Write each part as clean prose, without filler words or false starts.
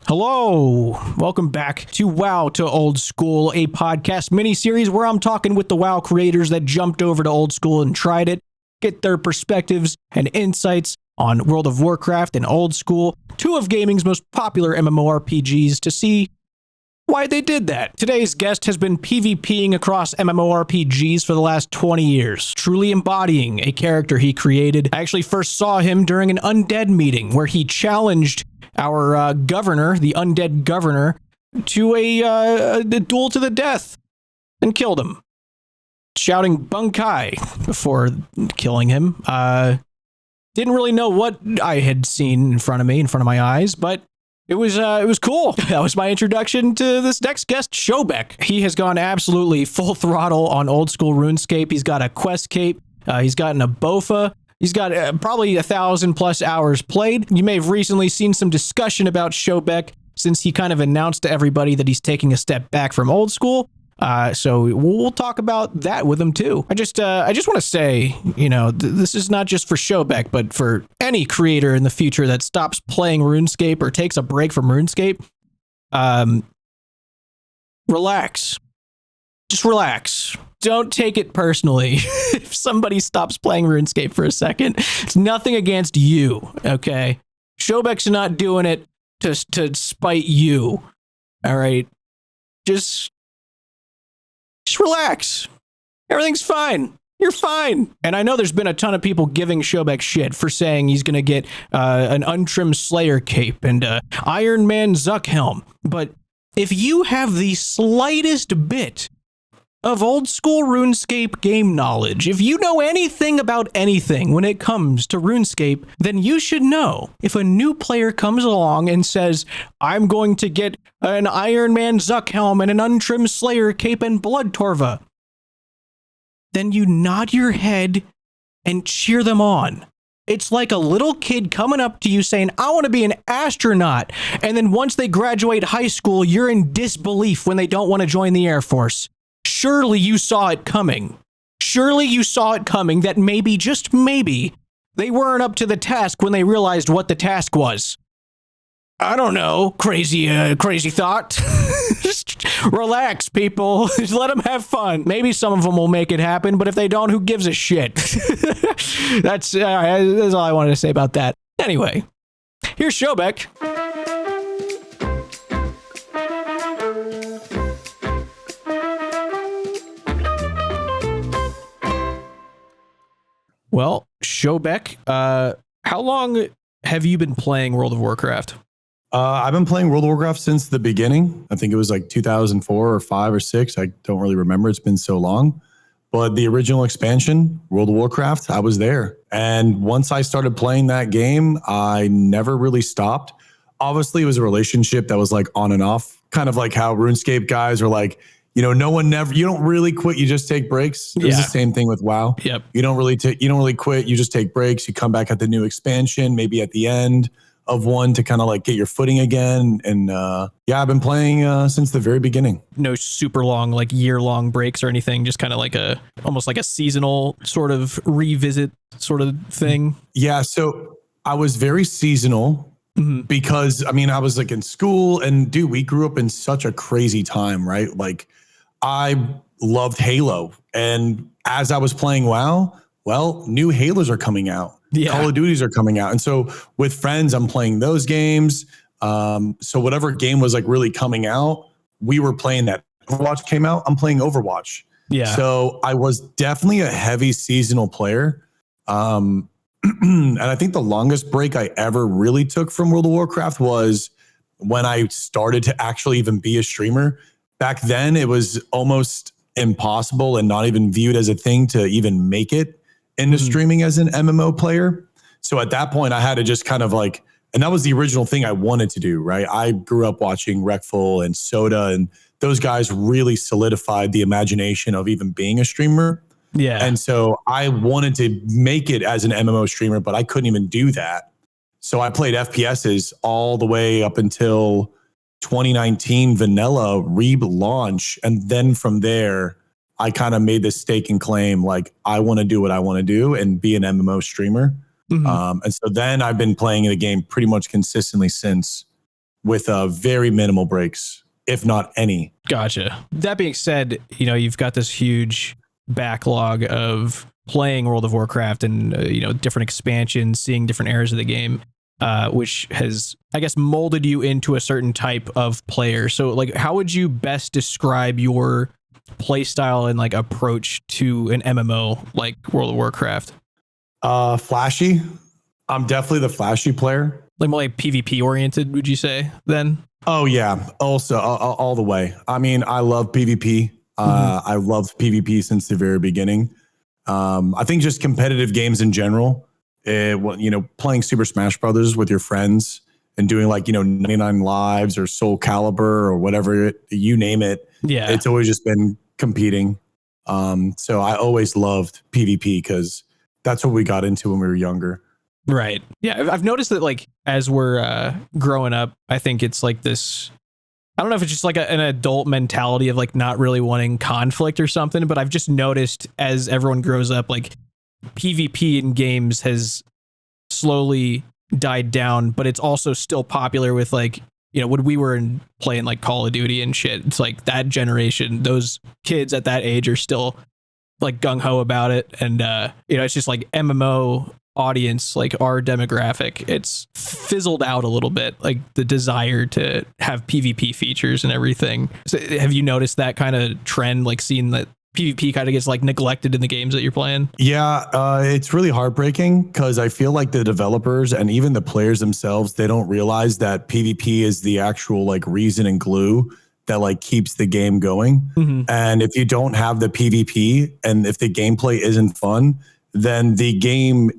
Hello, welcome back to WoW to Old School, a podcast mini-series where I'm talking with the WoW creators that jumped over to Old School and tried it, get their perspectives and insights on World of Warcraft and Old School, two of gaming's most popular MMORPGs, to see why they did that. Today's guest has been PvPing across MMORPGs for the last 20 years, truly embodying a character he created. I actually first saw him during an undead meeting where he challenged our governor, the undead governor, to a duel to the death and killed him, shouting Bankai before killing him. Didn't really know what I had seen in front of my eyes, but it was cool. That was my introduction to this next guest, Shobek. He has gone absolutely full throttle on Old School RuneScape. He's got a quest cape. He's gotten a bofa. He's got probably 1,000+ hours played. You may have recently seen some discussion about Shobek since he kind of announced to everybody that he's taking a step back from Old School. So we'll talk about that with him too. I just want to say, this is not just for Shobek, but for any creator in the future that stops playing RuneScape or takes a break from RuneScape. Relax. Just relax. Don't take it personally if somebody stops playing RuneScape for a second. It's nothing against you, okay? Shobek's not doing it to spite you, all right? Just relax. Everything's fine. You're fine. And I know there's been a ton of people giving Shobek shit for saying he's going to get an untrimmed Slayer cape and Iron Man Zuck helm. But if you have the slightest bit of Old School RuneScape game knowledge, if you know anything about anything when it comes to RuneScape, then you should know if a new player comes along and says, I'm going to get an Iron Man Zuck helm and an untrimmed Slayer cape and Blood Torva, then you nod your head and cheer them on. It's like a little kid coming up to you saying, I want to be an astronaut. And then once they graduate high school, you're in disbelief when they don't want to join the Air Force. Surely you saw it coming. Surely you saw it coming that maybe, just maybe, they weren't up to the task when they realized what the task was. I don't know. Crazy thought. Just relax, people. Just let them have fun. Maybe some of them will make it happen, but if they don't, who gives a shit? That's all I wanted to say about that. Anyway, here's Shobek. Well, Shobek, how long have you been playing World of Warcraft? I've been playing World of Warcraft since the beginning. I think it was like 2004 or 5 or 6. I don't really remember. It's been so long. But the original expansion, World of Warcraft, I was there. And once I started playing that game, I never really stopped. Obviously, it was a relationship that was like on and off, kind of like how RuneScape guys are like, you don't really quit. You just take breaks. It was the same thing with WoW. Yep. You don't really quit. You just take breaks. You come back at the new expansion, maybe at the end of one to kind of like get your footing again. And I've been playing since the very beginning. No super long, like year-long breaks or anything. Just kind of like almost like a seasonal sort of revisit sort of thing. Yeah. So I was very seasonal. Mm-hmm. Because I was like in school, and dude, we grew up in such a crazy time, right? Like I loved Halo, and as I was playing WoW, well, new Halos are coming out. Yeah. Call of Duties are coming out. And so with friends, I'm playing those games. So whatever game was like really coming out, we were playing that. Overwatch came out, I'm playing Overwatch. Yeah. So I was definitely a heavy seasonal player. And I think the longest break I ever really took from World of Warcraft was when I started to actually even be a streamer. Back then, it was almost impossible and not even viewed as a thing to even make it into streaming as an MMO player. So at that point, I had to just kind of like, and that was the original thing I wanted to do, right? I grew up watching Reckful and Soda, and those guys really solidified the imagination of even being a streamer. Yeah. And so I wanted to make it as an MMO streamer, but I couldn't even do that. So I played FPSs all the way up until 2019 vanilla relaunch. And then from there, I kind of made this stake and claim, like, I want to do what I want to do and be an MMO streamer. Mm-hmm. And so then I've been playing the game pretty much consistently since with very minimal breaks, if not any. Gotcha. That being said, you know, you've got this huge backlog of playing World of Warcraft and, you know, different expansions, seeing different eras of the game, which has, I guess, molded you into a certain type of player. So, like, how would you best describe your play style and, like, approach to an MMO like World of Warcraft? Flashy. I'm definitely the flashy player. Like, more like PvP oriented, would you say, then? Oh, yeah. Also, all the way. I mean, I love PvP. I loved PvP since the very beginning. I think just competitive games in general, you know, playing Super Smash Brothers with your friends and doing like, you know, 99 Lives or Soul Calibur or whatever, you name it. Yeah. It's always just been competing. So I always loved PvP because that's what we got into when we were younger. Right. Yeah. I've noticed that, like, as we're growing up, I think it's like this, I don't know if it's just like an adult mentality of like not really wanting conflict or something, but I've just noticed as everyone grows up, like PvP in games has slowly died down, but it's also still popular with, like, you know, when we were playing like Call of Duty and shit, it's like that generation, those kids at that age are still like gung ho about it. And, you know, it's just like MMO audience, like our demographic, it's fizzled out a little bit, like the desire to have PvP features and everything. So have you noticed that kind of trend, like seeing that PvP kind of gets like neglected in the games that you're playing? Yeah, it's really heartbreaking because I feel like the developers and even the players themselves, they don't realize that PvP is the actual like reason and glue that like keeps the game going. And if you don't have the PvP and if the gameplay isn't fun, then the game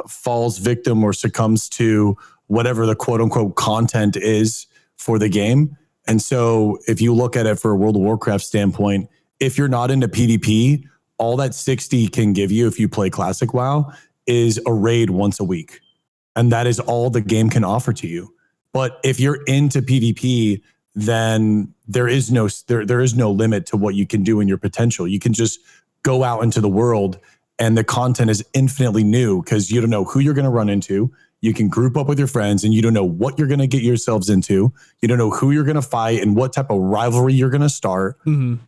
falls victim or succumbs to whatever the quote unquote content is for the game. And so if you look at it for a World of Warcraft standpoint, if you're not into PvP, all that 60 can give you if you play Classic WoW is a raid once a week. And that is all the game can offer to you. But if you're into PvP, then there is no limit to what you can do in your potential. You can just go out into the world and the content is infinitely new because you don't know who you're going to run into. You can group up with your friends and you don't know what you're going to get yourselves into. You don't know who you're going to fight and what type of rivalry you're going to start. And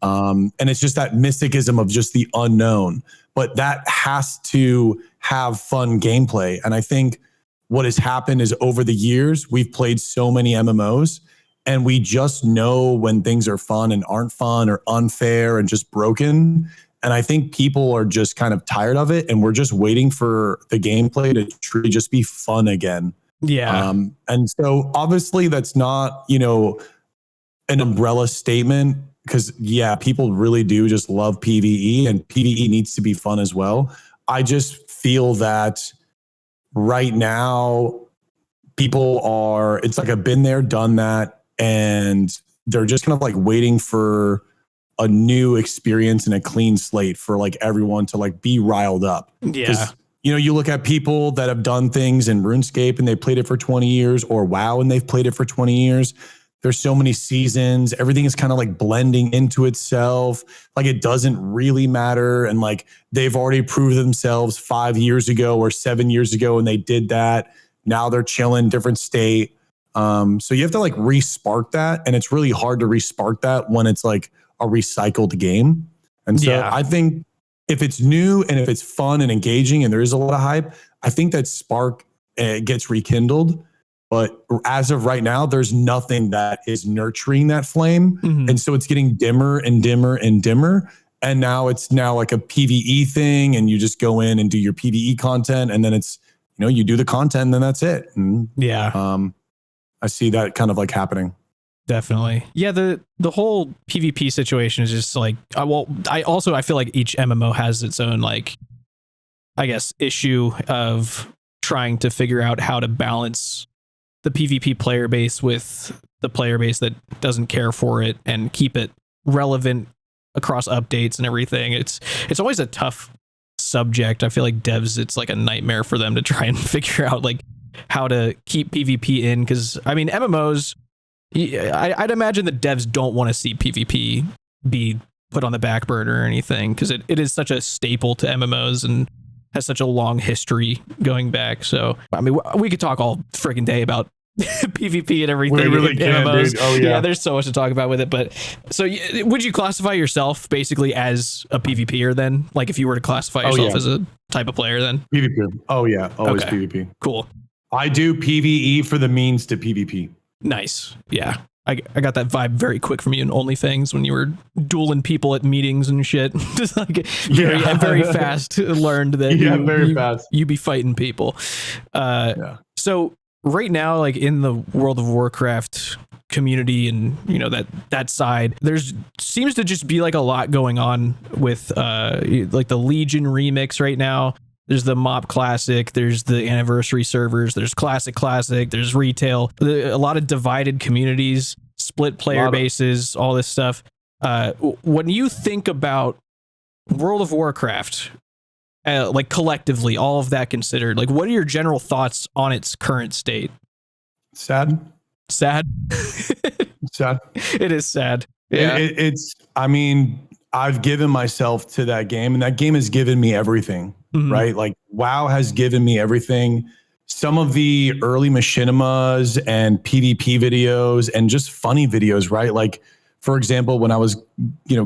it's just that mysticism of just the unknown. But that has to have fun gameplay. And I think what has happened is over the years, we've played so many MMOs and we just know when things are fun and aren't fun or unfair and just broken. And I think people are just kind of tired of it. And we're just waiting for the gameplay to truly just be fun again. Yeah. And so obviously that's not, you know, an umbrella statement because, yeah, people really do just love PvE and PvE needs to be fun as well. I just feel that right now people are, it's like I've been there, done that. And they're just kind of like waiting for a new experience and a clean slate for like everyone to like be riled up. Yeah. You know, you look at people that have done things in RuneScape and they played it for 20 years or WoW and they've played it for 20 years. There's so many seasons. Everything is kind of like blending into itself. Like it doesn't really matter. And like they've already proved themselves 5 years ago or 7 years ago and they did that. Now they're chilling, different state. So you have to like re-spark that. And it's really hard to re-spark that when it's like a recycled game. And so I think if it's new and if it's fun and engaging and there is a lot of hype, I think that spark gets rekindled. But as of right now, there's nothing that is nurturing that flame. And so it's getting dimmer and dimmer and dimmer. And now it's like a PvE thing and you just go in and do your PvE content. And then it's, you know, you do the content and then that's it. And I see that kind of like happening. Definitely. Yeah, the whole PvP situation is just like, I feel like each MMO has its own, like, I guess, issue of trying to figure out how to balance the PvP player base with the player base that doesn't care for it and keep it relevant across updates and everything. It's always a tough subject. I feel like devs, it's like a nightmare for them to try and figure out like how to keep PvP in. Because I mean, MMOs, I'd imagine the devs don't want to see PvP be put on the back burner or anything because it is such a staple to MMOs and has such a long history going back. So, I mean, we could talk all freaking day about PvP and everything. We really can, MMOs. dude. Oh, yeah. There's so much to talk about with it. But so would you classify yourself basically as a PvPer then? Like if you were to classify yourself as a type of player then? PvP. Oh, yeah. Always PvP. Cool. I do PvE for the means to PvP. Nice. Yeah. I got that vibe very quick from you in OnlyFans when you were dueling people at meetings and shit. Just like very fast learned that you be fighting people. So right now, like in the World of Warcraft community and that side, there's seems to just be like a lot going on with like the Legion remix right now. There's the MOP Classic, there's the anniversary servers, there's Classic, there's retail, a lot of divided communities, split player bases, all this stuff. When you think about World of Warcraft, like collectively, all of that considered, like what are your general thoughts on its current state? Sad. Sad. It is sad. Yeah. I mean, I've given myself to that game and that game has given me everything. Right? Like WoW has given me everything. Some of the early machinimas and PvP videos and just funny videos, right? Like, for example, when I was,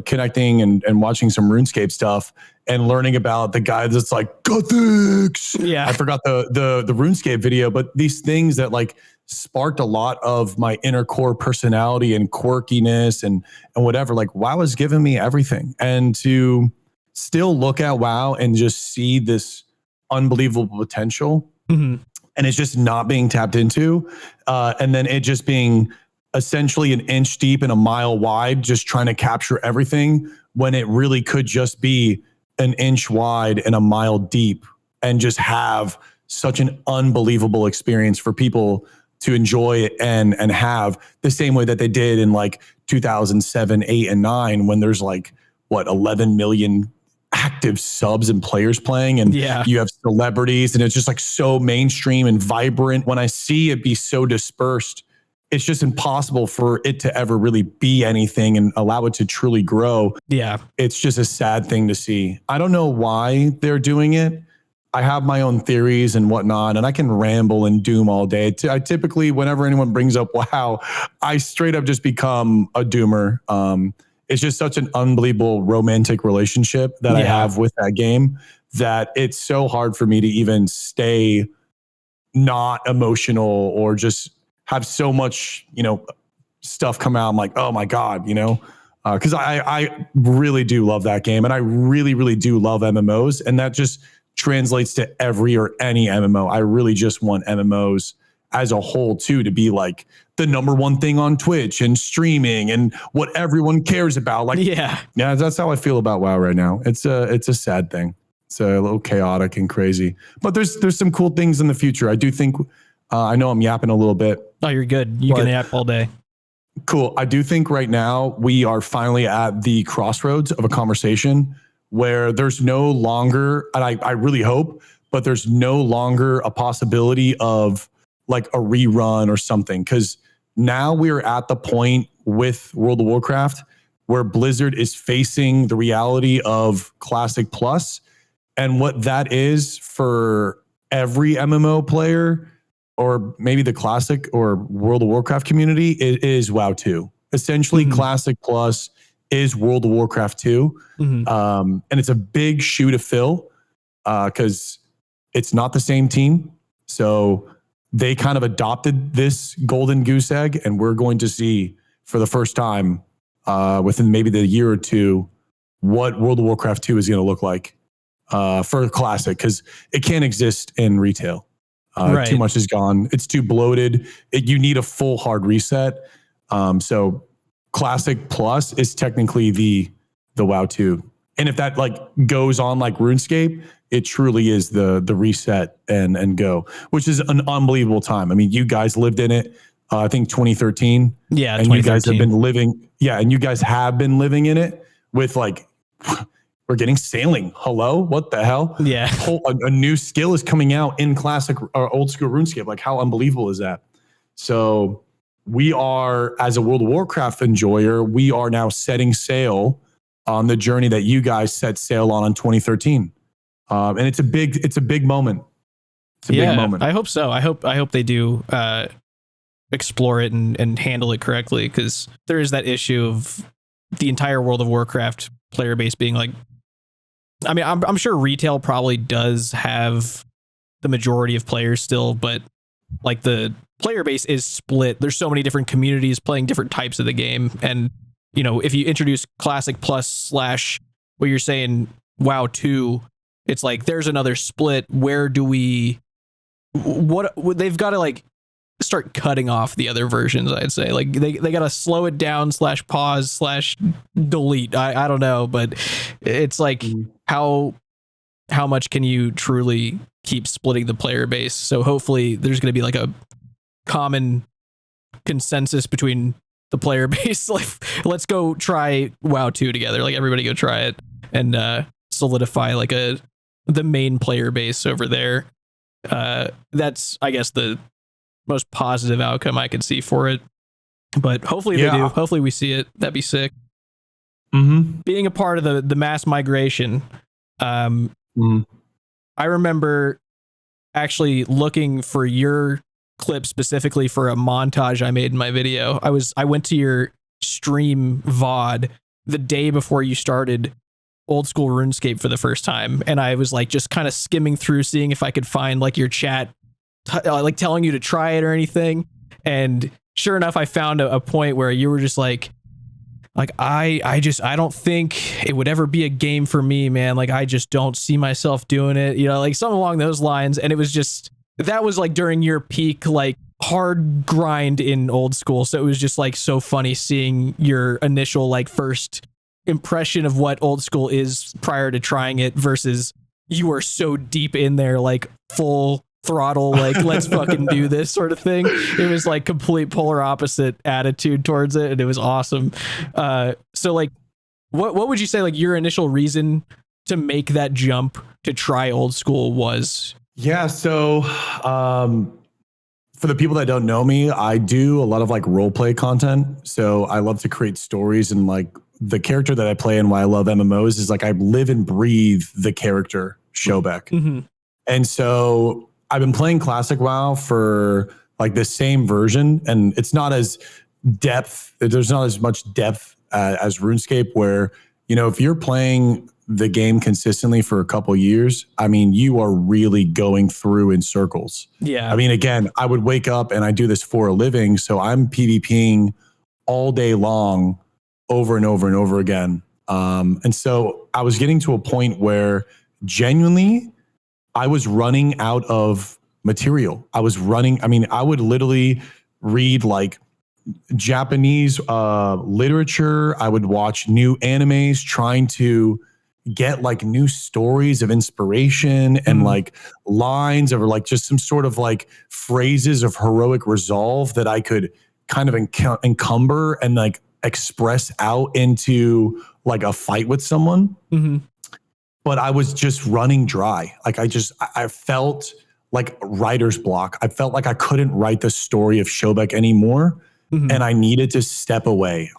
connecting and watching some RuneScape stuff and learning about the guy that's like, Gothics. Yeah. I forgot the RuneScape video, but these things that like sparked a lot of my inner core personality and quirkiness and whatever. Like WoW has given me everything. And to still look at WoW and just see this unbelievable potential, and it's just not being tapped into, and then it just being essentially an inch deep and a mile wide, just trying to capture everything when it really could just be an inch wide and a mile deep and just have such an unbelievable experience for people to enjoy it and have the same way that they did in like 2007, 8, and 9, when there's like 11 million active subs and players playing, and you have celebrities, and it's just like so mainstream and vibrant. When I see it be so dispersed, it's just impossible for it to ever really be anything and allow it to truly grow. Yeah. It's just a sad thing to see. I don't know why they're doing it. I have my own theories and whatnot, and I can ramble and doom all day. I typically, whenever anyone brings up WoW, I straight up just become a doomer. It's just such an unbelievable romantic relationship that I have with that game that it's so hard for me to even stay not emotional or just have so much, stuff come out. I'm like, oh my God, because I really do love that game, and I really, really do love MMOs, and that just translates to every or any MMO. I really just want MMOs as a whole too to be like the number one thing on Twitch and streaming and what everyone cares about. Like, yeah, that's how I feel about WoW right now. It's a sad thing. It's a little chaotic and crazy, but there's some cool things in the future. I do think, I know I'm yapping a little bit. Oh, you're good. You can yap all day. Cool. I do think right now we are finally at the crossroads of a conversation where there's no longer, and I really hope, but there's no longer a possibility of like a rerun or something. Because now we're at the point with World of Warcraft where Blizzard is facing the reality of Classic Plus, and what that is for every MMO player, or maybe the Classic or World of Warcraft community, it is WoW 2. Essentially, Classic Plus is World of Warcraft 2. And it's a big shoe to fill because it's not the same team. So they kind of adopted this golden goose egg, and we're going to see for the first time within maybe the year or two what World of Warcraft 2 is going to look like for Classic, because it can't exist in retail. Too much is gone. It's too bloated. You need a full hard reset. So Classic Plus is technically the WoW 2. And if that like goes on like RuneScape, it truly is the reset and go, which is an unbelievable time. I mean, you guys lived in it, I think 2013. Yeah, and you guys have been living. Yeah, and you guys have been living in it with like, we're getting sailing. Hello, what the hell? Yeah, a new skill is coming out in Classic or Old School RuneScape. Like, how unbelievable is that? So we are, as a World of Warcraft enjoyer, we are now setting sail on the journey that you guys set sail on in 2013. And it's a big moment. It's a big moment. I hope so. I hope they do explore it and handle it correctly, because there is that issue of the entire World of Warcraft player base being like, I mean, I'm sure retail probably does have the majority of players still, but like the player base is split. There's so many different communities playing different types of the game. And, you know, if you introduce Classic Plus / what you're saying, WoW 2, it's like there's another split. Where do we, what they've got to like start cutting off the other versions, I'd say. Like they got to slow it down / pause / delete. I don't know, but it's like how much can you truly keep splitting the player base? So hopefully there's going to be like a common consensus between the player base. Like, let's go try WoW 2 together. Like everybody go try it and solidify like the main player base over there. That's, I guess, the most positive outcome I could see for it. But hopefully they do. Hopefully we see it. That'd be sick. Being a part of the mass migration, I remember actually looking for your clip specifically for a montage I made in my video. I went to your stream VOD the day before you started Old School RuneScape for the first time, and I was like just kind of skimming through, seeing if I could find like your chat like telling you to try it or anything. And sure enough, I found a point where you were just like I don't think it would ever be a game for me, man. Like I just don't see myself doing it, you know, like something along those lines. And it was just, that was like during your peak like hard grind in Old School. So it was just like so funny seeing your initial like first impression of what Old School is prior to trying it versus you are so deep in there, like full throttle, like let's fucking do this sort of thing. It was like complete polar opposite attitude towards it, and it was awesome. So like what would you say like your initial reason to make that jump to try Old School was? Yeah, so for the people that don't know me, I do a lot of like role play content. So I love to create stories, and like the character that I play and why I love MMOs is like I live and breathe the character Shobek. And so I've been playing Classic WoW for like the same version, and it's not as depth. There's not as much depth as RuneScape, where, you know, if you're playing the game consistently for a couple years, I mean, you are really going through in circles. Yeah. I mean, again, I would wake up and I do this for a living, so I'm PvPing all day long over and over and over again. And so I was getting to a point where genuinely I was running out of material. I would literally read like Japanese literature. I would watch new animes trying to get like new stories of inspiration and like lines of like just some sort of like phrases of heroic resolve that I could kind of encumber and like express out into like a fight with someone. But I was just running dry. Like I felt like writer's block. I felt like I couldn't write the story of Shobek anymore. And I needed to step away.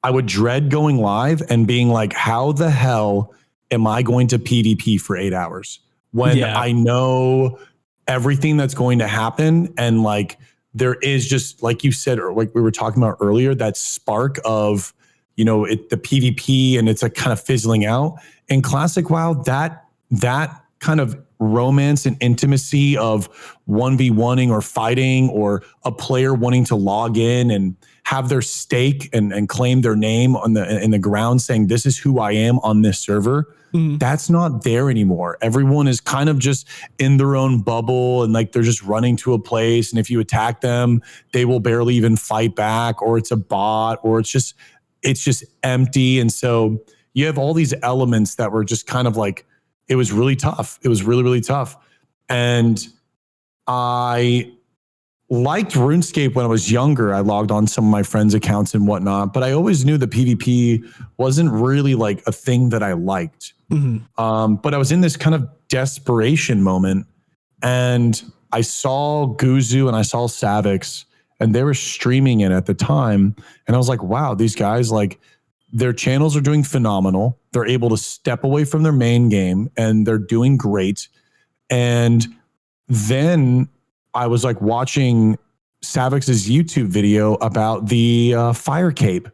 I would dread going live and being like, how the hell am I going to PvP for 8 hours when I know everything that's going to happen? And like, there is just, like you said, or like we were talking about earlier, that spark of, you know, the PvP, and it's like kind of fizzling out. In Classic WoW, that kind of romance and intimacy of 1v1ing or fighting, or a player wanting to log in and have their stake and claim their name in the ground, saying this is who I am on this server. That's not there anymore. Everyone is kind of just in their own bubble, and like they're just running to a place, and if you attack them, they will barely even fight back, or it's a bot, or it's just empty. And so you have all these elements that were just kind of like, it was really tough. It was really, really tough. And I liked RuneScape when I was younger. I logged on some of my friends' accounts and whatnot, but I always knew the PvP wasn't really like a thing that I liked. But I was in this kind of desperation moment, and I saw Guzu and I saw Savix, and they were streaming it at the time. And I was like, wow, these guys, like, their channels are doing phenomenal. They're able to step away from their main game, and they're doing great. And then I was like watching Savix's YouTube video about the fire cape.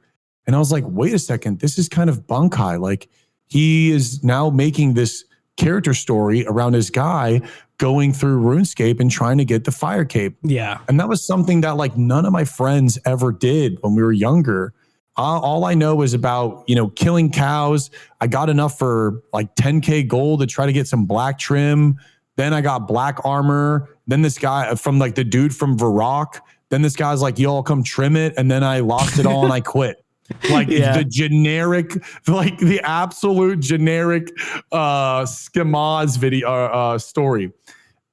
And I was like, wait a second, this is kind of Bankai. Like, he is now making this character story around his guy going through RuneScape and trying to get the fire cape. Yeah. And that was something that like none of my friends ever did when we were younger. All I know is about, killing cows. I got enough for like 10K gold to try to get some black trim. Then I got black armor. Then this guy from like the dude from Varrock. Then this guy's like, yo, I'll come trim it. And then I lost it all and I quit. Like the generic, like the absolute generic Schemaz video story.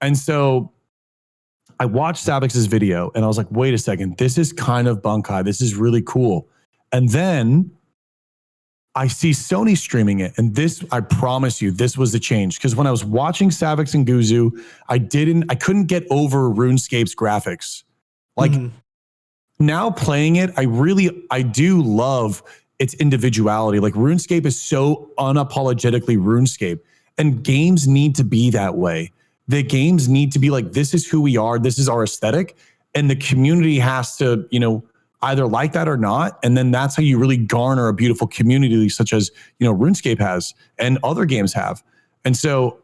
And so I watched Savix's video and I was like, wait a second, this is kind of Bankai. This is really cool. And then I see Sony streaming it. And this, I promise you, this was the change. Because when I was watching Savix and Guzu, I couldn't get over RuneScape's graphics. Like now playing it, I do love its individuality. Like RuneScape is so unapologetically RuneScape. And games need to be that way. The games need to be like, this is who we are. This is our aesthetic. And the community has to, either like that or not. And then that's how you really garner a beautiful community such as, RuneScape has and other games have. And so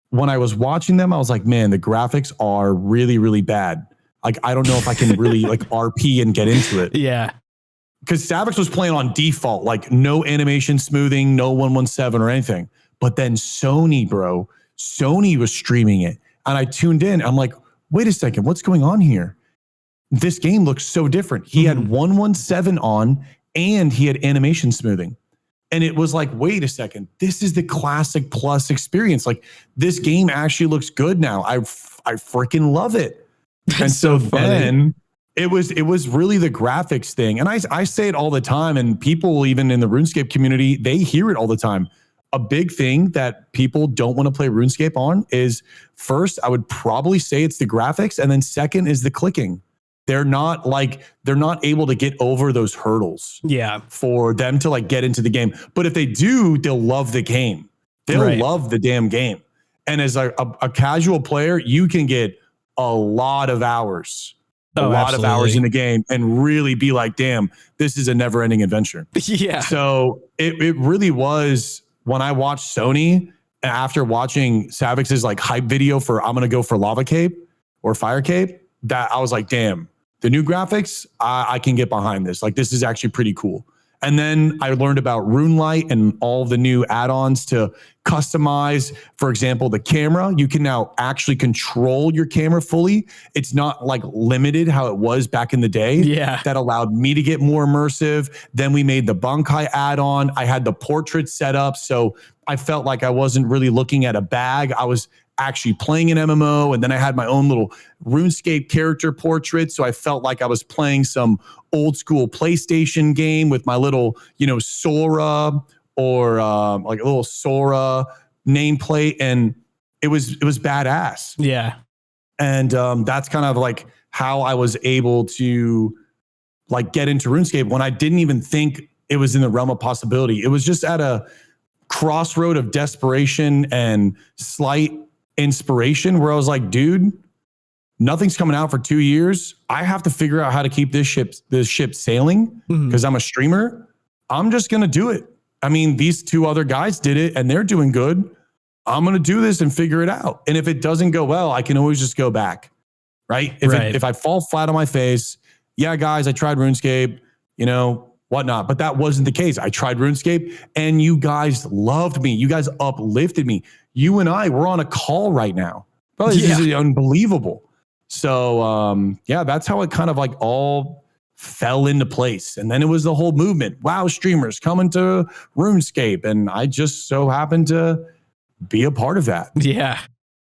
when I was watching them, I was like, man, the graphics are really, really bad. Like, I don't know if I can really like RP and get into it. Yeah. Because Savix was playing on default, like no animation smoothing, no 117 or anything. But then Sony was streaming it. And I tuned in. I'm like, wait a second, what's going on here? This game looks so different. He had 117 on and he had animation smoothing. And it was like, wait a second, this is the classic plus experience. Like this game actually looks good now. I freaking love it. And so then it was really the graphics thing. And I say it all the time, and people even in the RuneScape community, they hear it all the time. A big thing that people don't want to play RuneScape on is first, I would probably say it's the graphics. And then second is the clicking. They're not able to get over those hurdles for them to like get into the game. But if they do, they'll love the game. They'll love the damn game. And as a casual player, you can get a lot of hours, of hours in the game and really be like, damn, this is a never ending adventure. Yeah. So it really was when I watched Sony after watching Savix's like hype video for, I'm going to go for Lava Cape or Fire Cape, that I was like, damn, the new graphics, I can get behind this. Like, this is actually pretty cool. And then I learned about RuneLight and all the new add-ons to customize, for example, the camera. You can now actually control your camera fully. It's not like limited how it was back in the day. Yeah. That allowed me to get more immersive. Then we made the Bankai add-on. I had the portrait set up, so I felt like I wasn't really looking at a bag. I was actually playing an MMO, and then I had my own little RuneScape character portrait, so I felt like I was playing some old school PlayStation game with my little, Sora or like a little Sora nameplate, and it was badass. Yeah, and that's kind of like how I was able to like get into RuneScape when I didn't even think it was in the realm of possibility. It was just at a crossroad of desperation and slight inspiration where I was like, dude, nothing's coming out for 2 years. I have to figure out how to keep this ship sailing because I'm a streamer. I'm just going to do it. I mean, these two other guys did it and they're doing good. I'm going to do this and figure it out. And if it doesn't go well, I can always just go back. Right. If I fall flat on my face, yeah, guys, I tried RuneScape, whatnot, but that wasn't the case. I tried RuneScape and you guys loved me. You guys uplifted me. You and I, we're on a call right now. Bro, this is unbelievable. So, that's how it kind of like all fell into place. And then it was the whole movement. WoW streamers coming to RuneScape. And I just so happened to be a part of that. Yeah.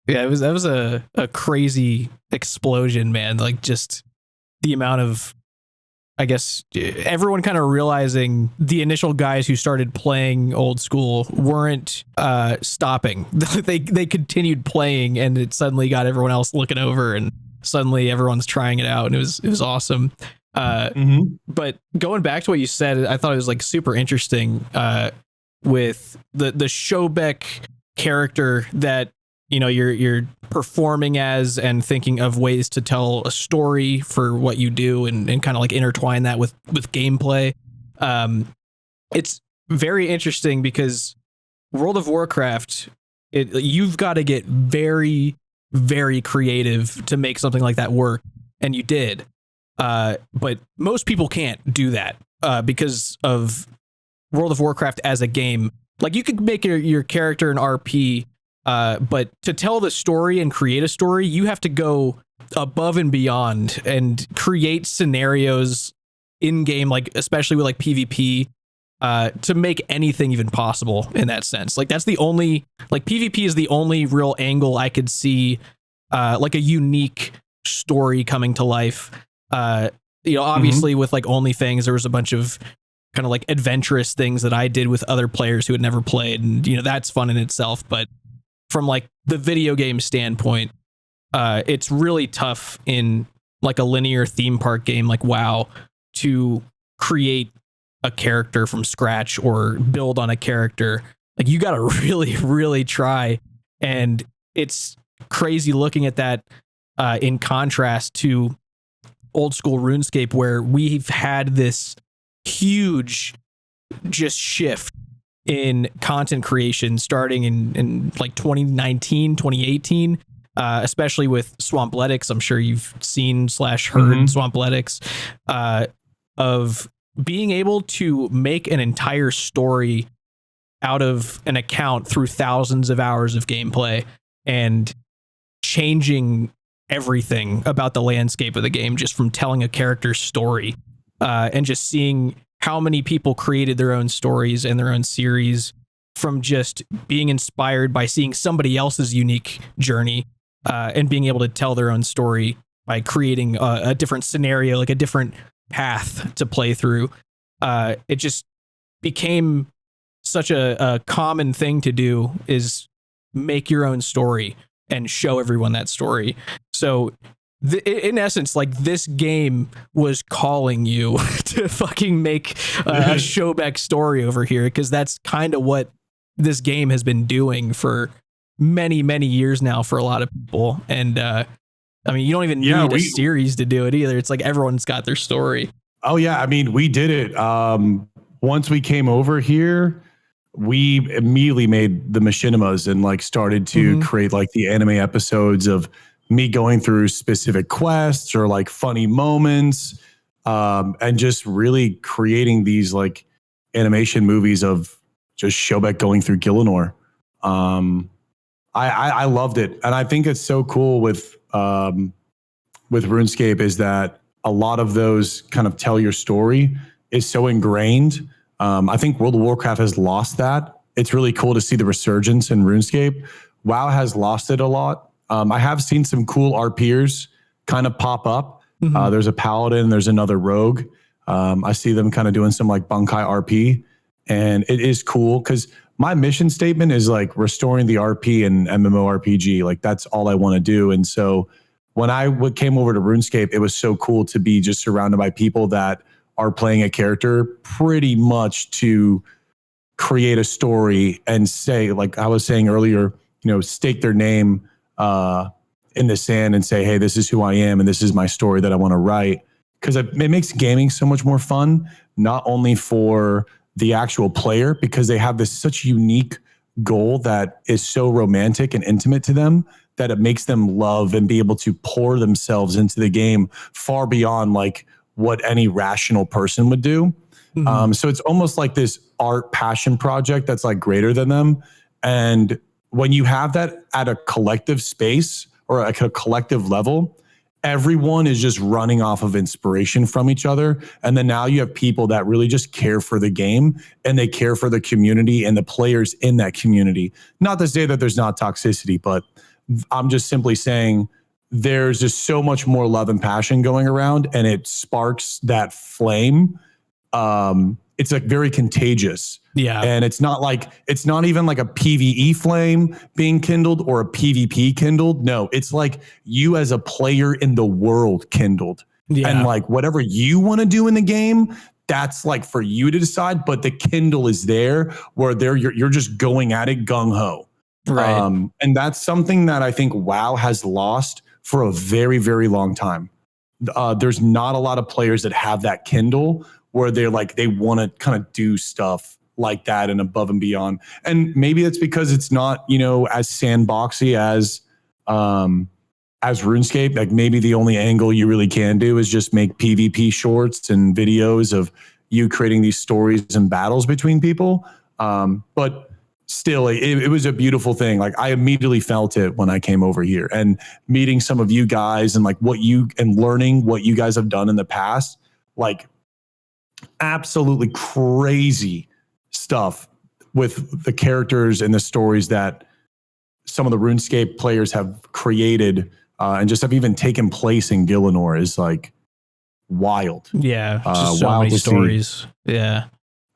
Yeah, that was a crazy explosion, man. Like just the amount of, I guess, everyone kind of realizing the initial guys who started playing Old School weren't stopping. They continued playing, and it suddenly got everyone else looking over, and suddenly everyone's trying it out, and it was awesome. But going back to what you said, I thought it was like super interesting with the Shobek character that you're performing as and thinking of ways to tell a story for what you do and kind of like intertwine that with gameplay. It's very interesting because World of Warcraft, you've got to get very, very creative to make something like that work. And you did. But most people can't do that because of World of Warcraft as a game. Like you could make your character an RP, but to tell the story and create a story, you have to go above and beyond and create scenarios in game, like especially with like PvP, to make anything even possible in that sense. Like that's the only, like PvP is the only real angle I could see, like a unique story coming to life. Obviously with like OnlyFans, there was a bunch of kind of like adventurous things that I did with other players who had never played. And, that's fun in itself. But from like the video game standpoint, it's really tough in like a linear theme park game like WoW to create a character from scratch or build on a character. Like you got to really, really try. And it's crazy looking at that in contrast to Old School RuneScape, where we've had this huge just shift in content creation starting in like 2019, 2018, especially with Swampletics. I'm sure you've seen / heard Swampletics, of being able to make an entire story out of an account through thousands of hours of gameplay and changing everything about the landscape of the game just from telling a character's story, and just seeing how many people created their own stories and their own series from just being inspired by seeing somebody else's unique journey, and being able to tell their own story by creating a different scenario, like a different path to play through. It just became such a common thing to do, is make your own story and show everyone that story. So in essence, like this game was calling you to fucking make a Shobek story over here, because that's kind of what this game has been doing for many, many years now for a lot of people. And I mean, you don't even need a series to do it either. It's like everyone's got their story. Oh yeah, I mean, we did it. Once we came over here, we immediately made the machinimas and like started to create like the anime episodes of me going through specific quests or like funny moments, and just really creating these like animation movies of just Shobek going through Gillinor. I loved it. And I think it's so cool with RuneScape is that a lot of those kind of tell your story is so ingrained. I think World of Warcraft has lost that. It's really cool to see the resurgence in RuneScape. WoW has lost it a lot. I have seen some cool RPers kind of pop up. There's a paladin, there's another rogue. I see them kind of doing some like Bankai RP, and it is cool because my mission statement is like restoring the RP in MMORPG. Like that's all I want to do. And so when I came over to RuneScape, it was so cool to be just surrounded by people that are playing a character pretty much to create a story and say, like I was saying earlier, stake their name in the sand and say, hey, this is who I am and this is my story that I want to write. Because it makes gaming so much more fun, not only for the actual player, because they have this such unique goal that is so romantic and intimate to them that it makes them love and be able to pour themselves into the game far beyond like what any rational person would do. So it's almost like this art passion project that's like greater than them. And when you have that at a collective space or like a collective level, everyone is just running off of inspiration from each other. And then now you have people that really just care for the game and they care for the community and the players in that community. Not to say that there's not toxicity, but I'm just simply saying there's just so much more love and passion going around, and it sparks that flame. It's like very contagious. Yeah. And it's not even like a PvE flame being kindled or a PvP kindled. No, it's like you as a player in the world kindled. Yeah. And like whatever you want to do in the game, that's like for you to decide. But the kindle is there where you're just going at it gung ho. Right. And that's something that I think WoW has lost for a very, very long time. There's not a lot of players that have that Kindle where they're like, they want to kind of do stuff like that and above and beyond. And maybe it's because it's not, as sandboxy as RuneScape. Like maybe the only angle you really can do is just make PvP shorts and videos of you creating these stories and battles between people. But still, it was a beautiful thing. Like I immediately felt it when I came over here and meeting some of you guys and like learning what you guys have done in the past, like absolutely crazy stuff with the characters and the stories that some of the RuneScape players have created and just have even taken place in Gielinor is like wild. Yeah. Just so many stories. See. Yeah.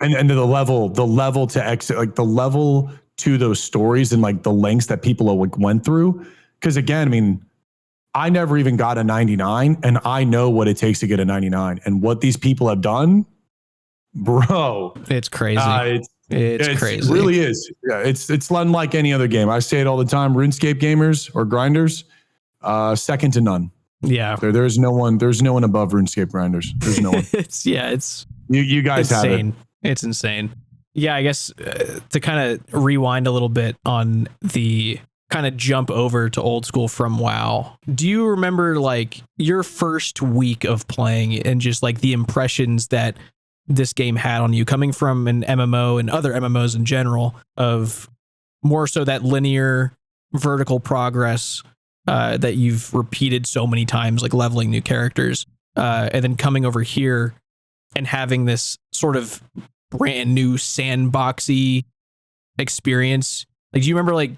And the level to exit, like the level to those stories and like the lengths that people went through. Because again, I mean, I never even got a 99 and I know what it takes to get a 99 and what these people have done, bro. It's crazy. It's crazy. It really is. Yeah, it's unlike any other game. I say it all the time. RuneScape gamers or grinders, second to none. Yeah. There's no one above RuneScape grinders. There's no one. It's you guys insane. have it. It's insane. Yeah, I guess to kind of rewind a little bit on the kind of jump over to old school from WoW. Do you remember like your first week of playing and just like the impressions that this game had on you coming from an MMO and other MMOs in general of more so that linear vertical progress that you've repeated so many times, like leveling new characters, and then coming over here and having this sort of brand new sandboxy experience? Like, do you remember like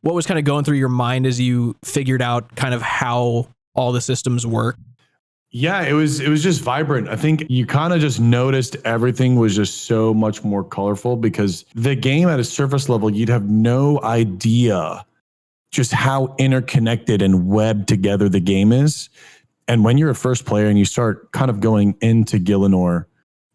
what was kind of going through your mind as you figured out kind of how all the systems work? Yeah, it was just vibrant. I think you kind of just noticed everything was just so much more colorful because the game at a surface level, you'd have no idea just how interconnected and webbed together the game is. And when you're a first player and you start kind of going into Gielinor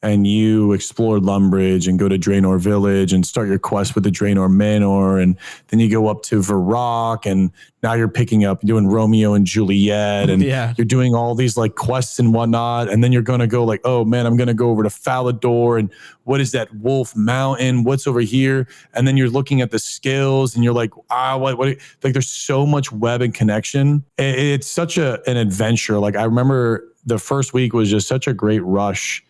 and you explore Lumbridge and go to Draenor Village and start your quest with the Draenor Manor, and then you go up to Varrock, and now you're picking up doing Romeo and Juliet, and you're doing all these like quests and whatnot, and then you're gonna go like, oh man, I'm gonna go over to Falador, and what is that Wolf Mountain? What's over here? And then you're looking at the skills, and you're like, what? Like there's so much web and connection. It's such an adventure. Like I remember the first week was just such a great rush.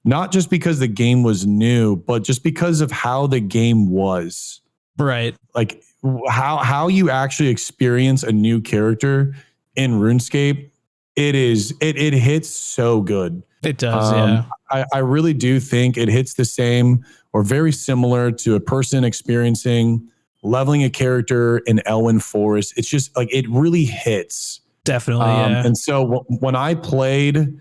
Not just because the game was new, but just because of how the game was. Right. Like how you actually experience a new character in RuneScape, it hits so good. It does, yeah. I really do think it hits the same or very similar to a person experiencing leveling a character in Elwyn Forest. It's just like it really hits. Definitely, yeah. And so when I played,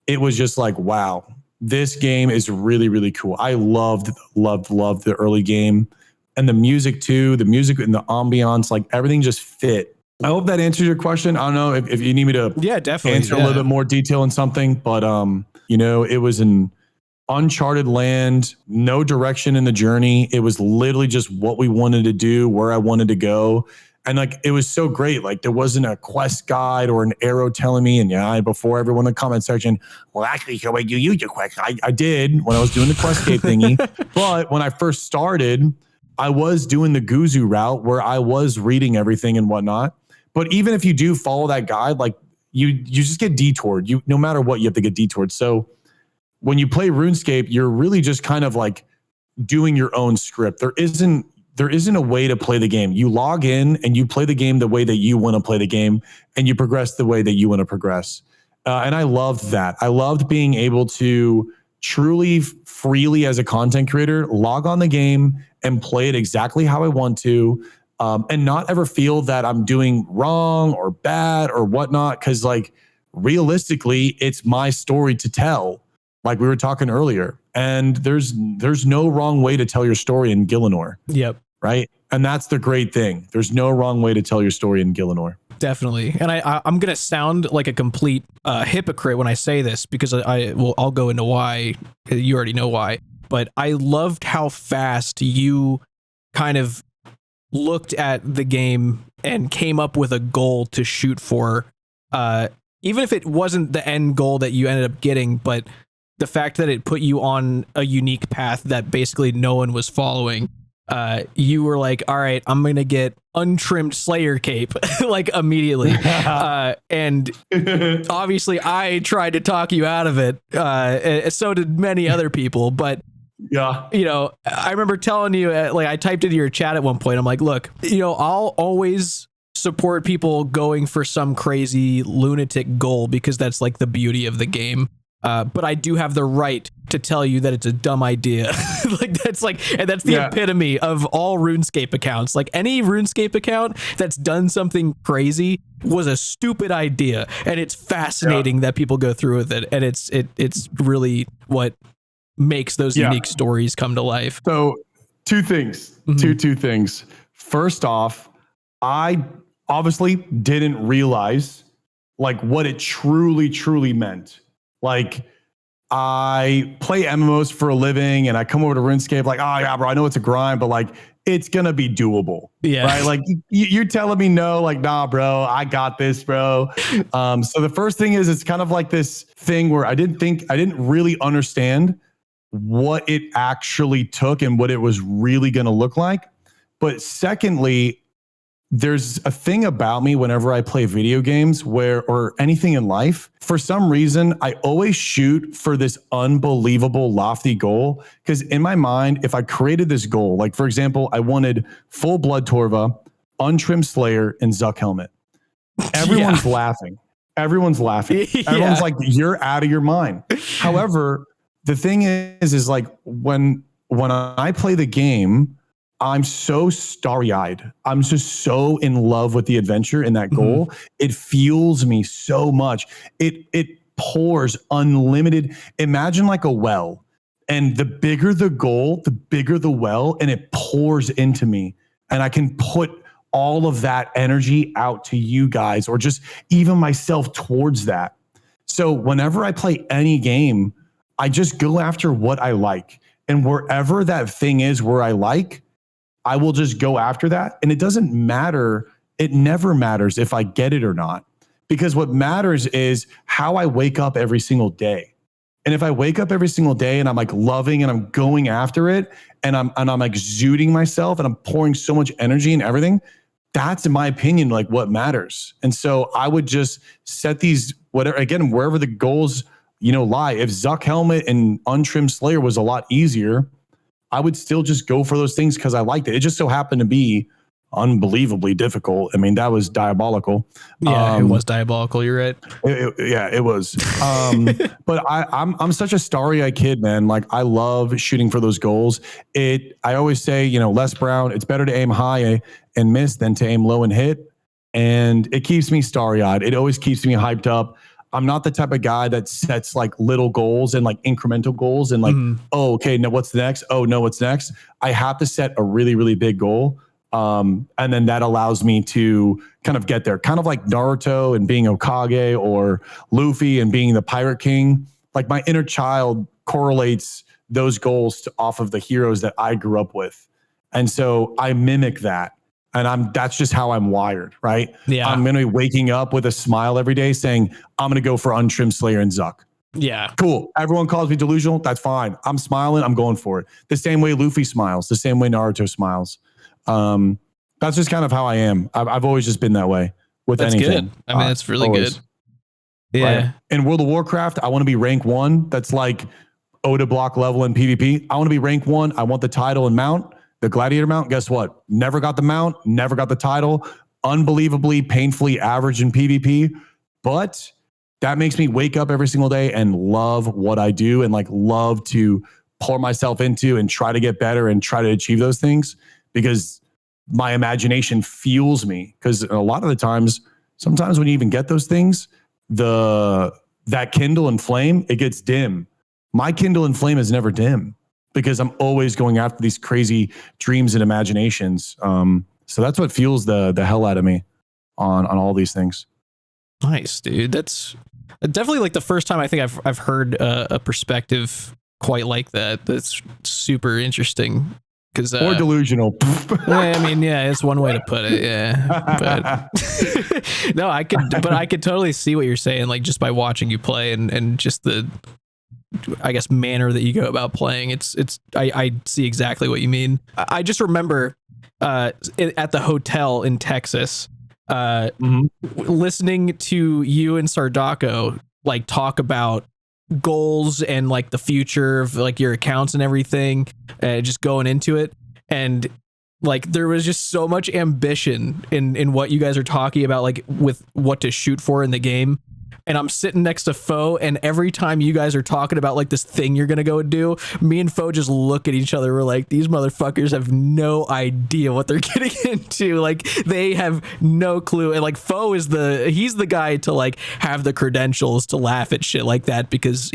it was just like, wow. This game is really, really cool. I loved the early game and the music too. The music and the ambiance, like everything just fit. I hope that answers your question. I don't know if you need me to definitely answer a little bit more detail in something, but it was an uncharted land, no direction in the journey. It was literally just what we wanted to do, where I wanted to go. And like, it was so great. Like there wasn't a quest guide or an arrow telling me. And before everyone in the comment section, well, actually, Shobek, you used your quest. I did when I was doing the Questcape thingy. But when I first started, I was doing the Guzu route where I was reading everything and whatnot. But even if you do follow that guide, like you just get detoured. No matter what, you have to get detoured. So when you play RuneScape, you're really just kind of like doing your own script. There isn't a way to play the game. You log in and you play the game the way that you want to play the game, and you progress the way that you want to progress. And I loved that. I loved being able to truly freely as a content creator, log on the game and play it exactly how I want to, and not ever feel that I'm doing wrong or bad or whatnot. Cause like realistically, it's my story to tell, like we were talking earlier. And there's no wrong way to tell your story in Gielinor. Yep. Right. And that's the great thing. There's no wrong way to tell your story in Gielinor. Definitely. And I'm going to sound like a complete hypocrite when I say this, because I'll go into why. You already know why. But I loved how fast you kind of looked at the game and came up with a goal to shoot for, even if it wasn't the end goal that you ended up getting, but the fact that it put you on a unique path that basically no one was following, you were like, all right, I'm going to get untrimmed Slayer cape like immediately. And obviously I tried to talk you out of it. And so did many other people, but yeah, you know, I remember telling you, like, I typed into your chat at one point, I'm like, look, you know, I'll always support people going for some crazy lunatic goal because that's like the beauty of the game. But I do have the right to tell you that it's a dumb idea. Like that's like, and that's the epitome of all RuneScape accounts. Like any RuneScape account that's done something crazy was a stupid idea, and it's fascinating that people go through with it, and it's really what makes those unique stories come to life. So two things, two things. First off, I obviously didn't realize like what it truly meant. Like I play MMOs for a living and I come over to RuneScape like, oh yeah, bro, I know it's a grind, but like it's going to be doable. Yeah. Right. Like you're telling me no, like, nah, bro, I got this, bro. So the first thing is it's kind of like this thing where I didn't really understand what it actually took and what it was really going to look like. But secondly, there's a thing about me whenever I play video games or anything in life, for some reason, I always shoot for this unbelievable lofty goal. Because in my mind, if I created this goal, like for example, I wanted full Blood Torva, untrimmed Slayer, and Zuck helmet. Everyone's laughing. Everyone's laughing. Everyone's like, you're out of your mind. However, the thing is like when I play the game, I'm so starry-eyed. I'm just so in love with the adventure and that goal. It fuels me so much. It pours unlimited. Imagine like a well, and the bigger the goal, the bigger the well, and it pours into me. And I can put all of that energy out to you guys, or just even myself towards that. So whenever I play any game, I just go after what I like. And wherever that thing is where I like, I will just go after that. And it doesn't matter. It never matters if I get it or not, because what matters is how I wake up every single day. And if I wake up every single day and I'm like loving and I'm going after it and I'm exuding myself and I'm pouring so much energy and everything, that's in my opinion, like what matters. And so I would just set these, whatever, again, wherever the goals, lie. If Zuck helmet and untrimmed Slayer was a lot easier, I would still just go for those things because I liked it. It just so happened to be unbelievably difficult. I mean, that was diabolical. Yeah, it was diabolical. You're right. It was. But I'm such a starry-eyed kid, man. Like I love shooting for those goals. I always say, Les Brown, it's better to aim high and miss than to aim low and hit. And it keeps me starry-eyed. It always keeps me hyped up. I'm not the type of guy that sets like little goals and like incremental goals and like, oh, okay, no, what's next? Oh, no, what's next? I have to set a really, really big goal. And then that allows me to kind of get there, kind of like Naruto and being Hokage, or Luffy and being the Pirate King. Like my inner child correlates those goals off of the heroes that I grew up with. And so I mimic that. And that's just how I'm wired, right? Yeah. I'm going to be waking up with a smile every day saying, I'm going to go for untrimmed Slayer and Zuck. Yeah. Cool. Everyone calls me delusional. That's fine. I'm smiling. I'm going for it. The same way Luffy smiles, the same way Naruto smiles. That's just kind of how I am. I've always just been that way with anything. That's good. I mean, that's really always. good. Yeah. Right? In World of Warcraft, I want to be rank 1. That's like Oda block level in PvP. I want to be rank 1. I want the title and mount. The Gladiator mount, guess what? Never got the mount, never got the title. Unbelievably, painfully average in PvP. But that makes me wake up every single day and love what I do and like love to pour myself into and try to get better and try to achieve those things, because my imagination fuels me. Because a lot of the times, sometimes when you even get those things, that kindle and flame, it gets dim. My kindle and flame is never dim, because I'm always going after these crazy dreams and imaginations. So that's what fuels the hell out of me on all these things. Nice, dude. That's definitely like the first time I think I've heard a perspective quite like that. That's super interesting. Because or delusional. I mean, yeah, it's one way to put it. Yeah, but no, I could totally see what you're saying. Like just by watching you play and just the, I guess, manner that you go about playing. I see exactly what you mean. I just remember at the hotel in Texas, listening to you and Sardako like talk about goals and like the future of like your accounts and everything, just going into it, and like there was just so much ambition in what you guys are talking about, like with what to shoot for in the game. And I'm sitting next to Foe, and every time you guys are talking about like this thing you're gonna go do, me and Foe just look at each other. We're like, these motherfuckers have no idea what they're getting into. Like they have no clue. And like Foe is he's the guy to like have the credentials to laugh at shit like that, because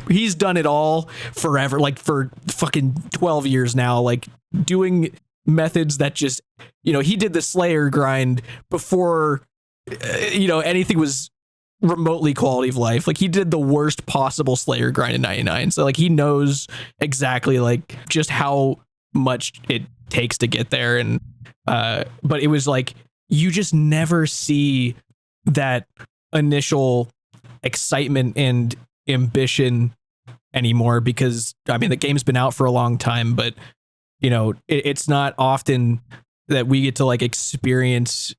he's done it all forever, like for fucking 12 years now, like doing methods that just, you know, he did the Slayer grind before anything was remotely quality of life. Like he did the worst possible Slayer grind in 99, so like he knows exactly like just how much it takes to get there. And but it was like you just never see that initial excitement and ambition anymore, because I mean the game's been out for a long time, but you know it's not often that we get to like experience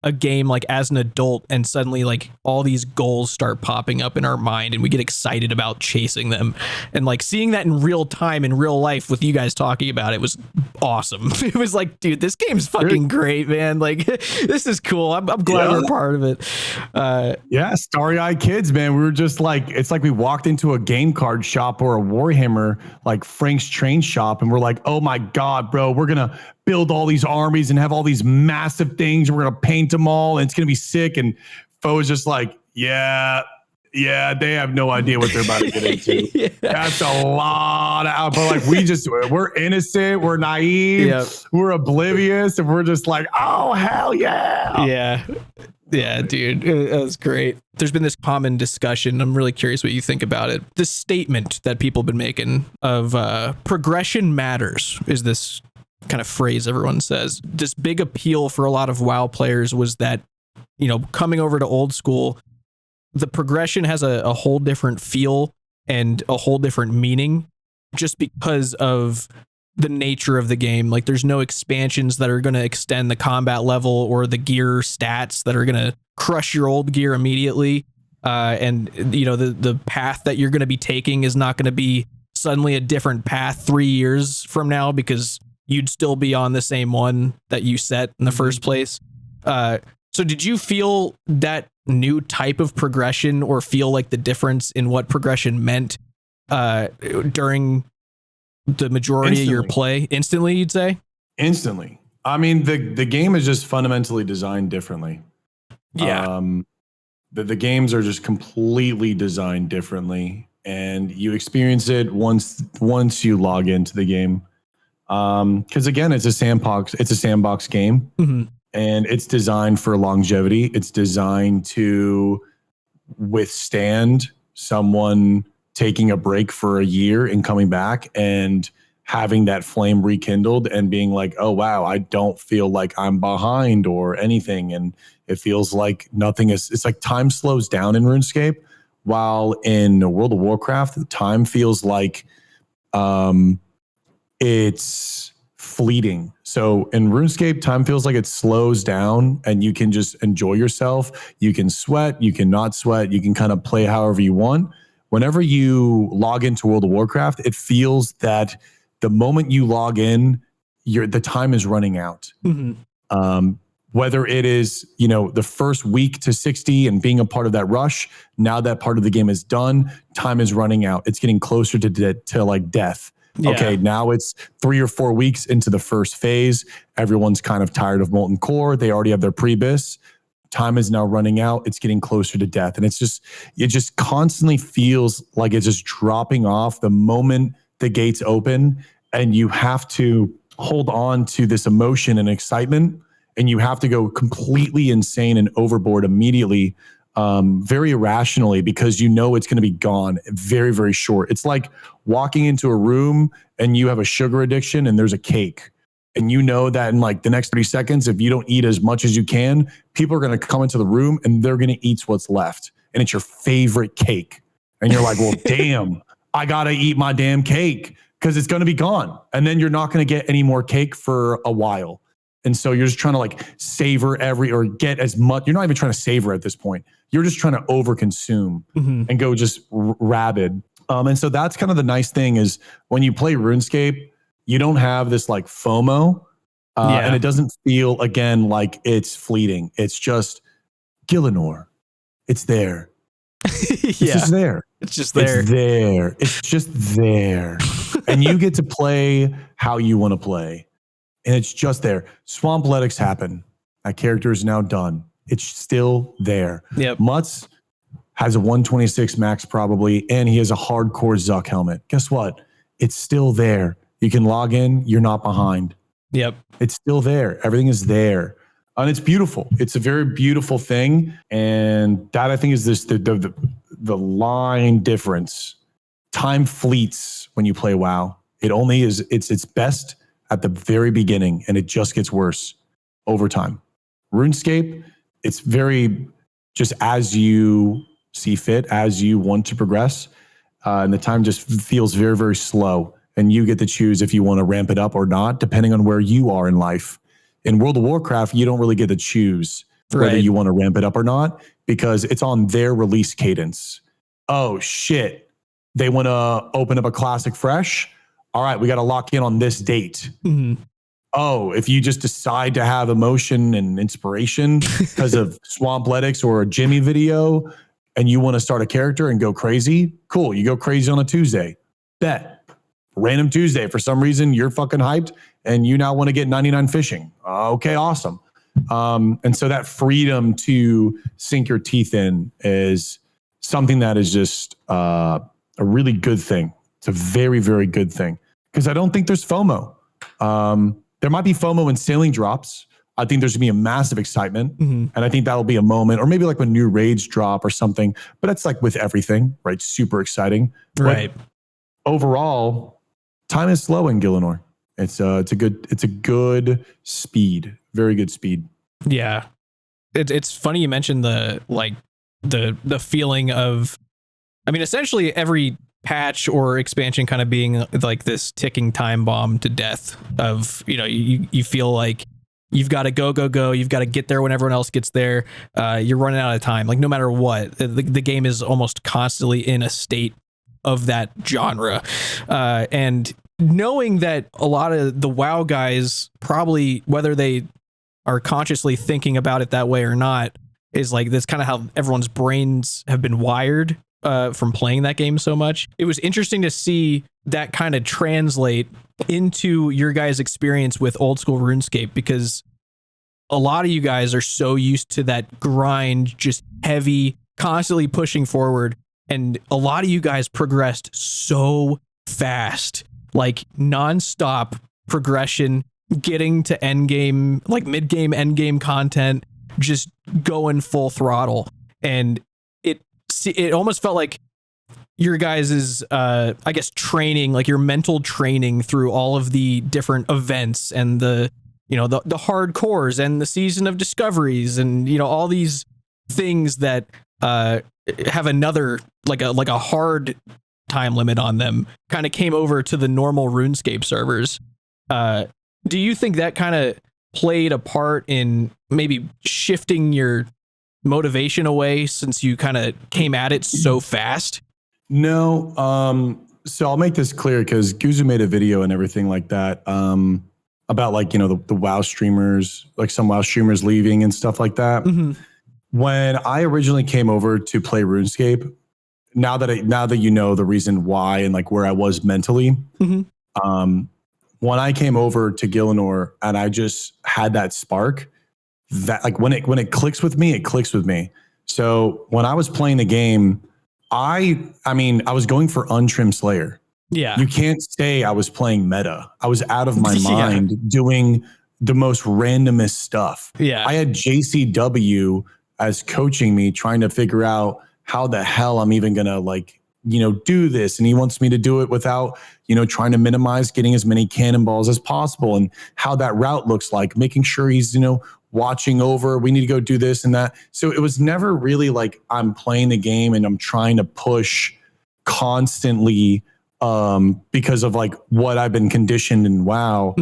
a game like as an adult, and suddenly like all these goals start popping up in our mind and we get excited about chasing them, and like seeing that in real time in real life with you guys talking about it was awesome. It was like, dude, this game's fucking great, man. Like this is cool. I'm glad we're part of it. Yeah, starry-eyed kids, man. We were just like, it's like we walked into a game card shop or a Warhammer like Frank's Train shop, and we're like, oh my god, bro, we're gonna build all these armies and have all these massive things. We're going to paint them all and it's going to be sick. And Foe is just like, yeah, they have no idea what they're about to get into. Yeah. That's a lot of, but like we're innocent, we're naive, we're oblivious, and we're just like, oh, hell yeah. Yeah, dude, that was great. There's been this common discussion. I'm really curious what you think about it. This statement that people have been making of progression matters is this kind of phrase everyone says. This big appeal for a lot of WoW players was that, you know, coming over to Old School, the progression has a whole different feel and a whole different meaning just because of the nature of the game. Like there's no expansions that are going to extend the combat level or the gear stats that are going to crush your old gear immediately. And you know, the path that you're going to be taking is not going to be suddenly a different path 3 years from now, because you'd still be on the same one that you set in the first place. So did you feel that new type of progression, or feel like the difference in what progression meant during the majority of your play? Instantly, you'd say? Instantly. I mean, the game is just fundamentally designed differently. Yeah. The games are just completely designed differently, and you experience it once you log into the game. Because again, it's a sandbox game, and it's designed for longevity. It's designed to withstand someone taking a break for a year and coming back and having that flame rekindled and being like, oh wow, I don't feel like I'm behind or anything. And it feels like it's like time slows down in RuneScape, while in World of Warcraft, time feels like it's fleeting. So in RuneScape, time feels like it slows down and you can just enjoy yourself. You can sweat, you can not sweat, you can kind of play however you want. Whenever you log into World of Warcraft, it feels that the moment you log in, the time is running out. Whether it is, you know, the first week to 60 and being a part of that rush, now that part of the game is done, time is running out. It's getting closer to like death. Yeah. Okay, now it's 3 or 4 weeks into the first phase. Everyone's kind of tired of Molten Core. They already have their pre-bis. Time is now running out. It's getting closer to death. And it just constantly feels like it's just dropping off the moment the gates open, and you have to hold on to this emotion and excitement, and you have to go completely insane and overboard immediately very irrationally because you know it's going to be gone very, very short. It's like walking into a room and you have a sugar addiction and there's a cake. And you know that in like the next 30 seconds, if you don't eat as much as you can, people are going to come into the room and they're going to eat what's left. And it's your favorite cake. And you're like, well, damn, I got to eat my damn cake because it's going to be gone. And then you're not going to get any more cake for a while. And so you're just trying to like savor or get as much. You're not even trying to savor at this point. You're just trying to overconsume and go just rabid. And so that's kind of the nice thing is when you play RuneScape, you don't have this like FOMO and it doesn't feel again like it's fleeting. It's just Gielinor. It's there. It's just there. It's just there. It's there. It's just there. And you get to play how you want to play. And it's just there. Swampletics happen. That character is now done. It's still there. Yep. Mutz has a 126 max probably, and he has a hardcore Zuck helmet. Guess what? It's still there. You can log in. You're not behind. Yep. It's still there. Everything is there. And it's beautiful. It's a very beautiful thing. And that I think is this the line difference. Time fleets when you play WoW. It's its best at the very beginning, and it just gets worse over time. RuneScape, it's very just as you see fit, as you want to progress, and the time just feels very, very slow, and you get to choose if you want to ramp it up or not, depending on where you are in life. In World of Warcraft, you don't really get to choose whether you want to ramp it up or not, because it's on their release cadence. Oh, shit. They want to open up a classic fresh? All right, we got to lock in on this date. Mm-hmm. Oh, if you just decide to have emotion and inspiration because of Swampletics or a Jimmy video and you want to start a character and go crazy, cool. You go crazy on a Tuesday. Bet. Random Tuesday. For some reason, you're fucking hyped and you now want to get 99 fishing. Okay, awesome. And so that freedom to sink your teeth in is something that is just a really good thing. It's a very, very good thing. Because I don't think there's FOMO. There might be FOMO in sailing drops. I think there's going to be a massive excitement. And I think that'll be a moment, or maybe like when new raids drop or something. But that's like with everything, right? Super exciting. Right. But overall, time is slow in Gielinor. It's a good speed. Very good speed. Yeah. It's funny you mentioned the feeling of, I mean, essentially every patch or expansion kind of being like this ticking time bomb to death of, you feel like you've got to go. You've got to get there when everyone else gets there. You're running out of time. Like no matter what, the game is almost constantly in a state of that genre. And knowing that a lot of the WoW guys probably, whether they are consciously thinking about it that way or not, is like, that's kind of how everyone's brains have been wired from playing that game so much. It was interesting to see that kind of translate into your guys' experience with Old School RuneScape, because a lot of you guys are so used to that grind, just heavy, constantly pushing forward. And a lot of you guys progressed so fast, like nonstop progression, getting to end game, like mid game, end game content, just going full throttle. And it almost felt like your guys' I guess training, like your mental training through all of the different events and the hardcores and the season of discoveries and all these things that have another like a hard time limit on them, kind of came over to the normal RuneScape servers. Do you think that kind of played a part in maybe shifting your motivation away, since you kind of came at it so fast? No. So I'll make this clear, because Guzu made a video and everything like that about like, the WoW streamers, like some WoW streamers leaving and stuff like that. Mm-hmm. When I originally came over to play RuneScape, now that you know the reason why and like where I was mentally, when I came over to Gielinor and I just had that spark, that like when it clicks with me, it clicks with me. So when I was playing the game, I was going for untrimmed Slayer. Yeah. You can't say I was playing meta. I was out of my mind doing the most randomest stuff. Yeah. I had JCW as coaching me, trying to figure out how the hell I'm even going to like, do this. And he wants me to do it without, trying to minimize getting as many cannonballs as possible and how that route looks like, making sure he's, watching over, we need to go do this and that. So it was never really like I'm playing the game and I'm trying to push constantly because of like what I've been conditioned in WoW.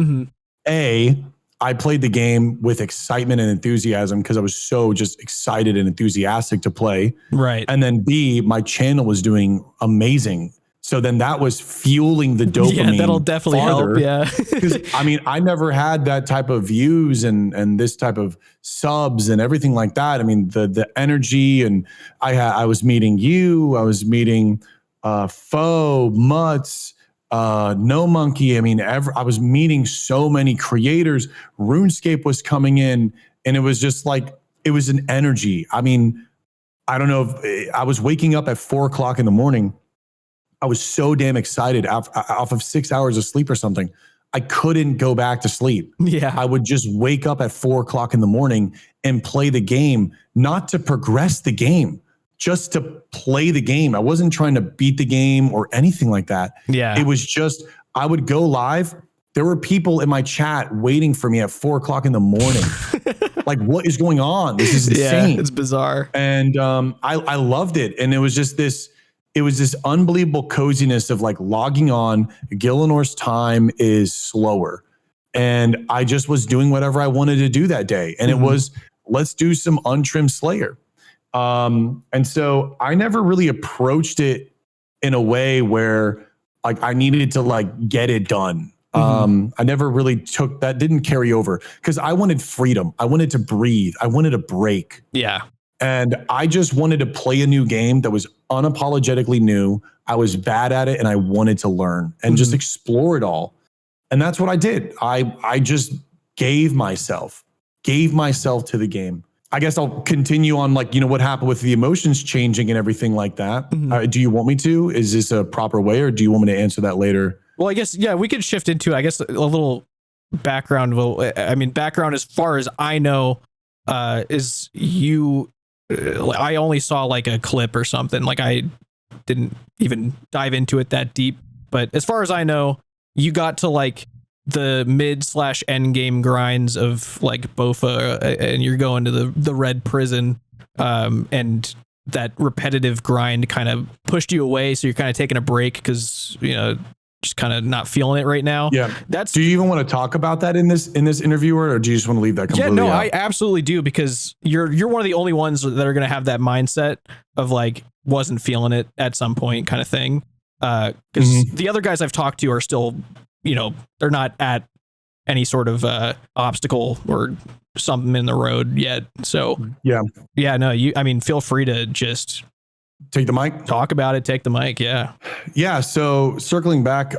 I played the game with excitement and enthusiasm because I was so just excited and enthusiastic to play. Right. And then B, my channel was doing amazing. So then that was fueling the dopamine. Yeah, that'll definitely help. Yeah. Because I mean, I never had that type of views and this type of subs and everything like that. I mean, the energy, and I was meeting you, I was meeting Foe, Mutts, No Monkey. I mean, I was meeting so many creators. RuneScape was coming in, and it was just like, it was an energy. I mean, I don't know if I was waking up at 4:00 in the morning. I was so damn excited off of 6 hours of sleep or something. I couldn't go back to sleep. Yeah. I would just wake up at 4:00 in the morning and play the game, not to progress the game, just to play the game. I wasn't trying to beat the game or anything like that. Yeah. It was just, I would go live. There were people in my chat waiting for me at 4:00 in the morning. Like, what is going on? This is insane. Yeah, it's bizarre. And I loved it. And it was just this, it was this unbelievable coziness of like logging on. Gillenor's time is slower. And I just was doing whatever I wanted to do that day. And it was, let's do some untrimmed Slayer. And so I never really approached it in a way where like I needed to like get it done. I never really took that, didn't carry over because I wanted freedom. I wanted to breathe. I wanted a break. Yeah. And I just wanted to play a new game that was unapologetically new. I was bad at it and I wanted to learn and just explore it all. And that's what I did. I just gave myself to the game. I guess I'll continue on like, what happened with the emotions changing and everything like that. Do you want me to? Is this a proper way or do you want me to answer that later? Well, I guess, yeah, we could shift into, I guess, a little background. Well, I mean, background as far as I know, is you, I only saw like a clip or something. Like I didn't even dive into it that deep. But as far as I know, you got to like the mid/end game grinds of like Bofa, and you're going to the red prison, and that repetitive grind kind of pushed you away. So you're kind of taking a break because, just kind of not feeling it right now. Yeah. Do you even want to talk about that in this interview, or do you just want to leave that completely out? I absolutely do, because you're one of the only ones that are going to have that mindset of like, wasn't feeling it at some point kind of thing. Because the other guys I've talked to are still, they're not at any sort of obstacle or something in the road yet. So no, feel free to just take the mic, talk about it, take the mic. Yeah. So circling back,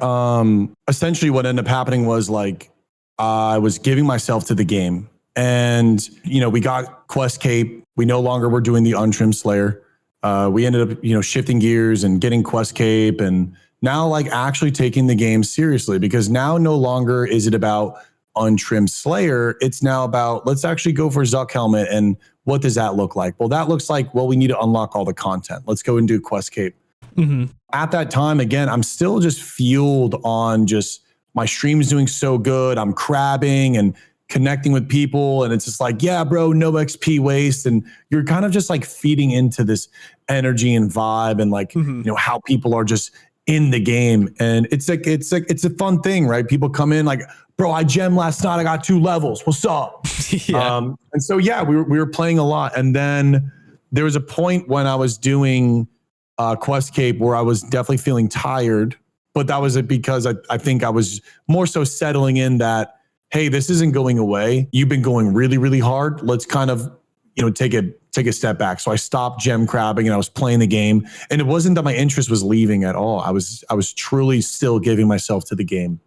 essentially what ended up happening was like, I was giving myself to the game, and, we got Quest Cape. We no longer were doing the untrimmed Slayer. We ended up, shifting gears and getting Quest Cape, and now like actually taking the game seriously, because now no longer is it about untrimmed Slayer. It's now about, let's actually go for Zuck Helmet. And what does that look like? Well, that looks like, we need to unlock all the content. Let's go and do Quest Cape. At that time, again, I'm still just fueled on just my stream's doing so good. I'm crabbing and connecting with people. And it's just like, yeah, bro, no XP waste. And you're kind of just like feeding into this energy and vibe and like, how people are just in the game. And it's a fun thing, right? People come in like, bro, I gemmed last night. I got 2 levels. What's up? And so, we were playing a lot. And then there was a point when I was doing Quest Cape where I was definitely feeling tired, but that was because I think I was more so settling in that, hey, this isn't going away. You've been going really, really hard. Let's kind of, take a step back. So I stopped gem crabbing and I was playing the game. And it wasn't that my interest was leaving at all. I was truly still giving myself to the game.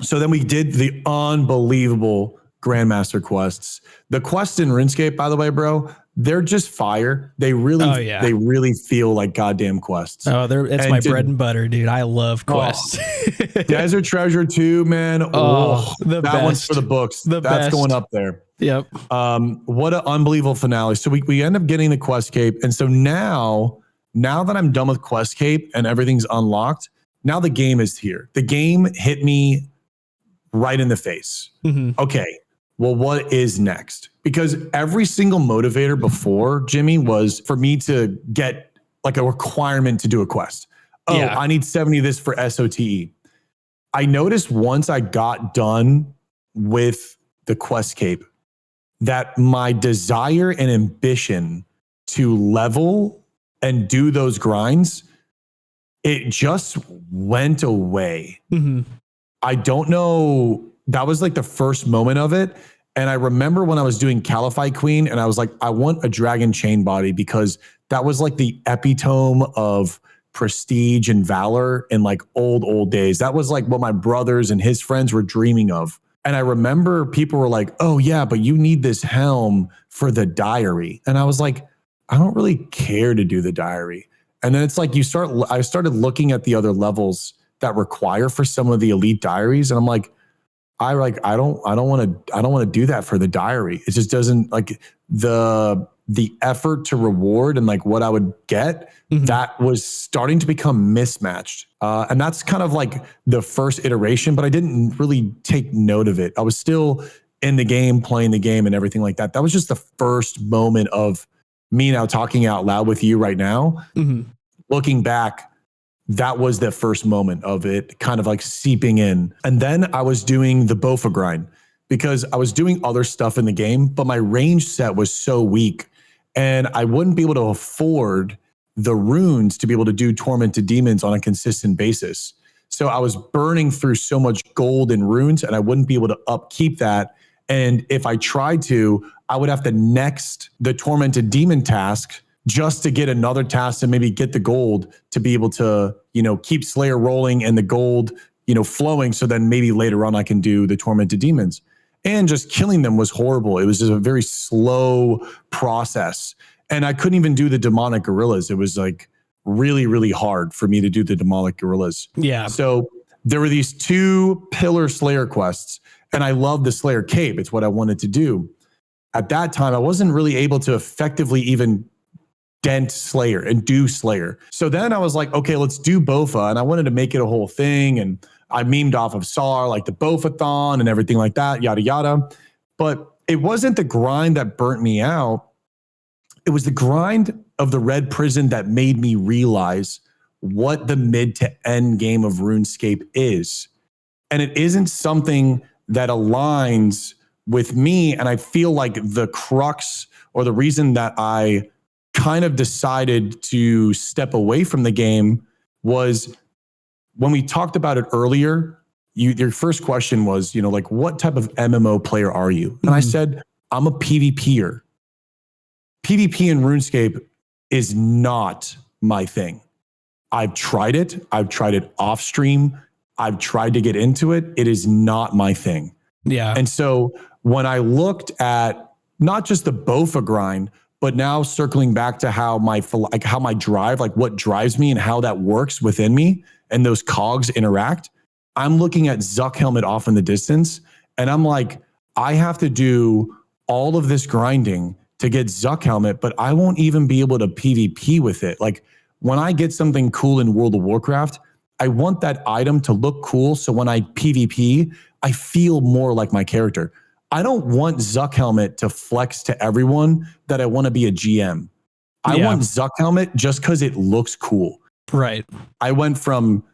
So then we did the unbelievable Grandmaster quests. The quests in RuneScape, by the way, bro, they're just fire. They really, they really feel like goddamn quests. Oh, it's my bread and butter, dude. I love quests. Desert Treasure 2, man. That best. One's for the books. That's best. Going up there. Yep. What an unbelievable finale. So we end up getting the quest cape. And so now that I'm done with quest cape and everything's unlocked, now the game is here. The game hit me right in the face. Okay, well, what is next? Because every single motivator before, Jimmy, was for me to get like a requirement to do a quest. Oh, I need 70 of this for SOTE. I noticed once I got done with the quest cape that my desire and ambition to level and do those grinds, it just went away. I don't know. That was like the first moment of it. And I remember when I was doing Caliphite Queen and I was like, I want a dragon chain body because that was like the epitome of prestige and valor in like old days. That was like what my brothers and his friends were dreaming of. And I remember people were like, oh yeah, but you need this helm for the diary. And I was like, I don't really care to do the diary. And then it's like I started looking at the other levels that require for some of the elite diaries. And I'm like, I don't want to do that for the diary. It just doesn't like the effort to reward and like what I would get, that was starting to become mismatched. And that's kind of like the first iteration, but I didn't really take note of it. I was still in the game, playing the game and everything like that. That was just the first moment of me now talking out loud with you right now. Looking back, that was the first moment of it kind of like seeping in. And then I was doing the Bofa grind because I was doing other stuff in the game, but my range set was so weak and I wouldn't be able to afford the runes to be able to do tormented demons on a consistent basis. So I was burning through so much gold and runes and I wouldn't be able to upkeep that. And if I tried to, I would have to next the tormented demon task just to get another task and maybe get the gold to be able to, keep Slayer rolling and the gold, flowing. So then maybe later on I can do the tormented demons. And just killing them was horrible. It was just a very slow process. And I couldn't even do the demonic gorillas. It was like really, really hard for me to do the demonic gorillas. Yeah. So there were these 2 pillar Slayer quests and I loved the Slayer cape. It's what I wanted to do. At that time, I wasn't really able to effectively even dent Slayer and do Slayer. So then I was like, okay, let's do Bofa. And I wanted to make it a whole thing. And I memed off of SAR, like the Bofathon and everything like that, yada, yada. But it wasn't the grind that burnt me out. It was the grind of the Red Prison that made me realize what the mid to end game of RuneScape is. And it isn't something that aligns with me. And I feel like the crux or the reason that I kind of decided to step away from the game was when we talked about it earlier, your first question was, like what type of MMO player are you? And I said, I'm a PvPer. PvP in RuneScape is not my thing. I've tried it. I've tried it off stream. I've tried to get into it. It is not my thing. Yeah. And so when I looked at not just the Bofa grind, but now circling back to how my drive, like what drives me and how that works within me and those cogs interact, I'm looking at Zuck Helmet off in the distance. And I'm like, I have to do all of this grinding to get Zuck Helmet, but I won't even be able to PvP with it. Like when I get something cool in World of Warcraft, I want that item to look cool. So when I PvP, I feel more like my character. I don't want Zuck Helmet to flex to everyone that I want to be a GM. I want Zuck Helmet just because it looks cool. Right. I went from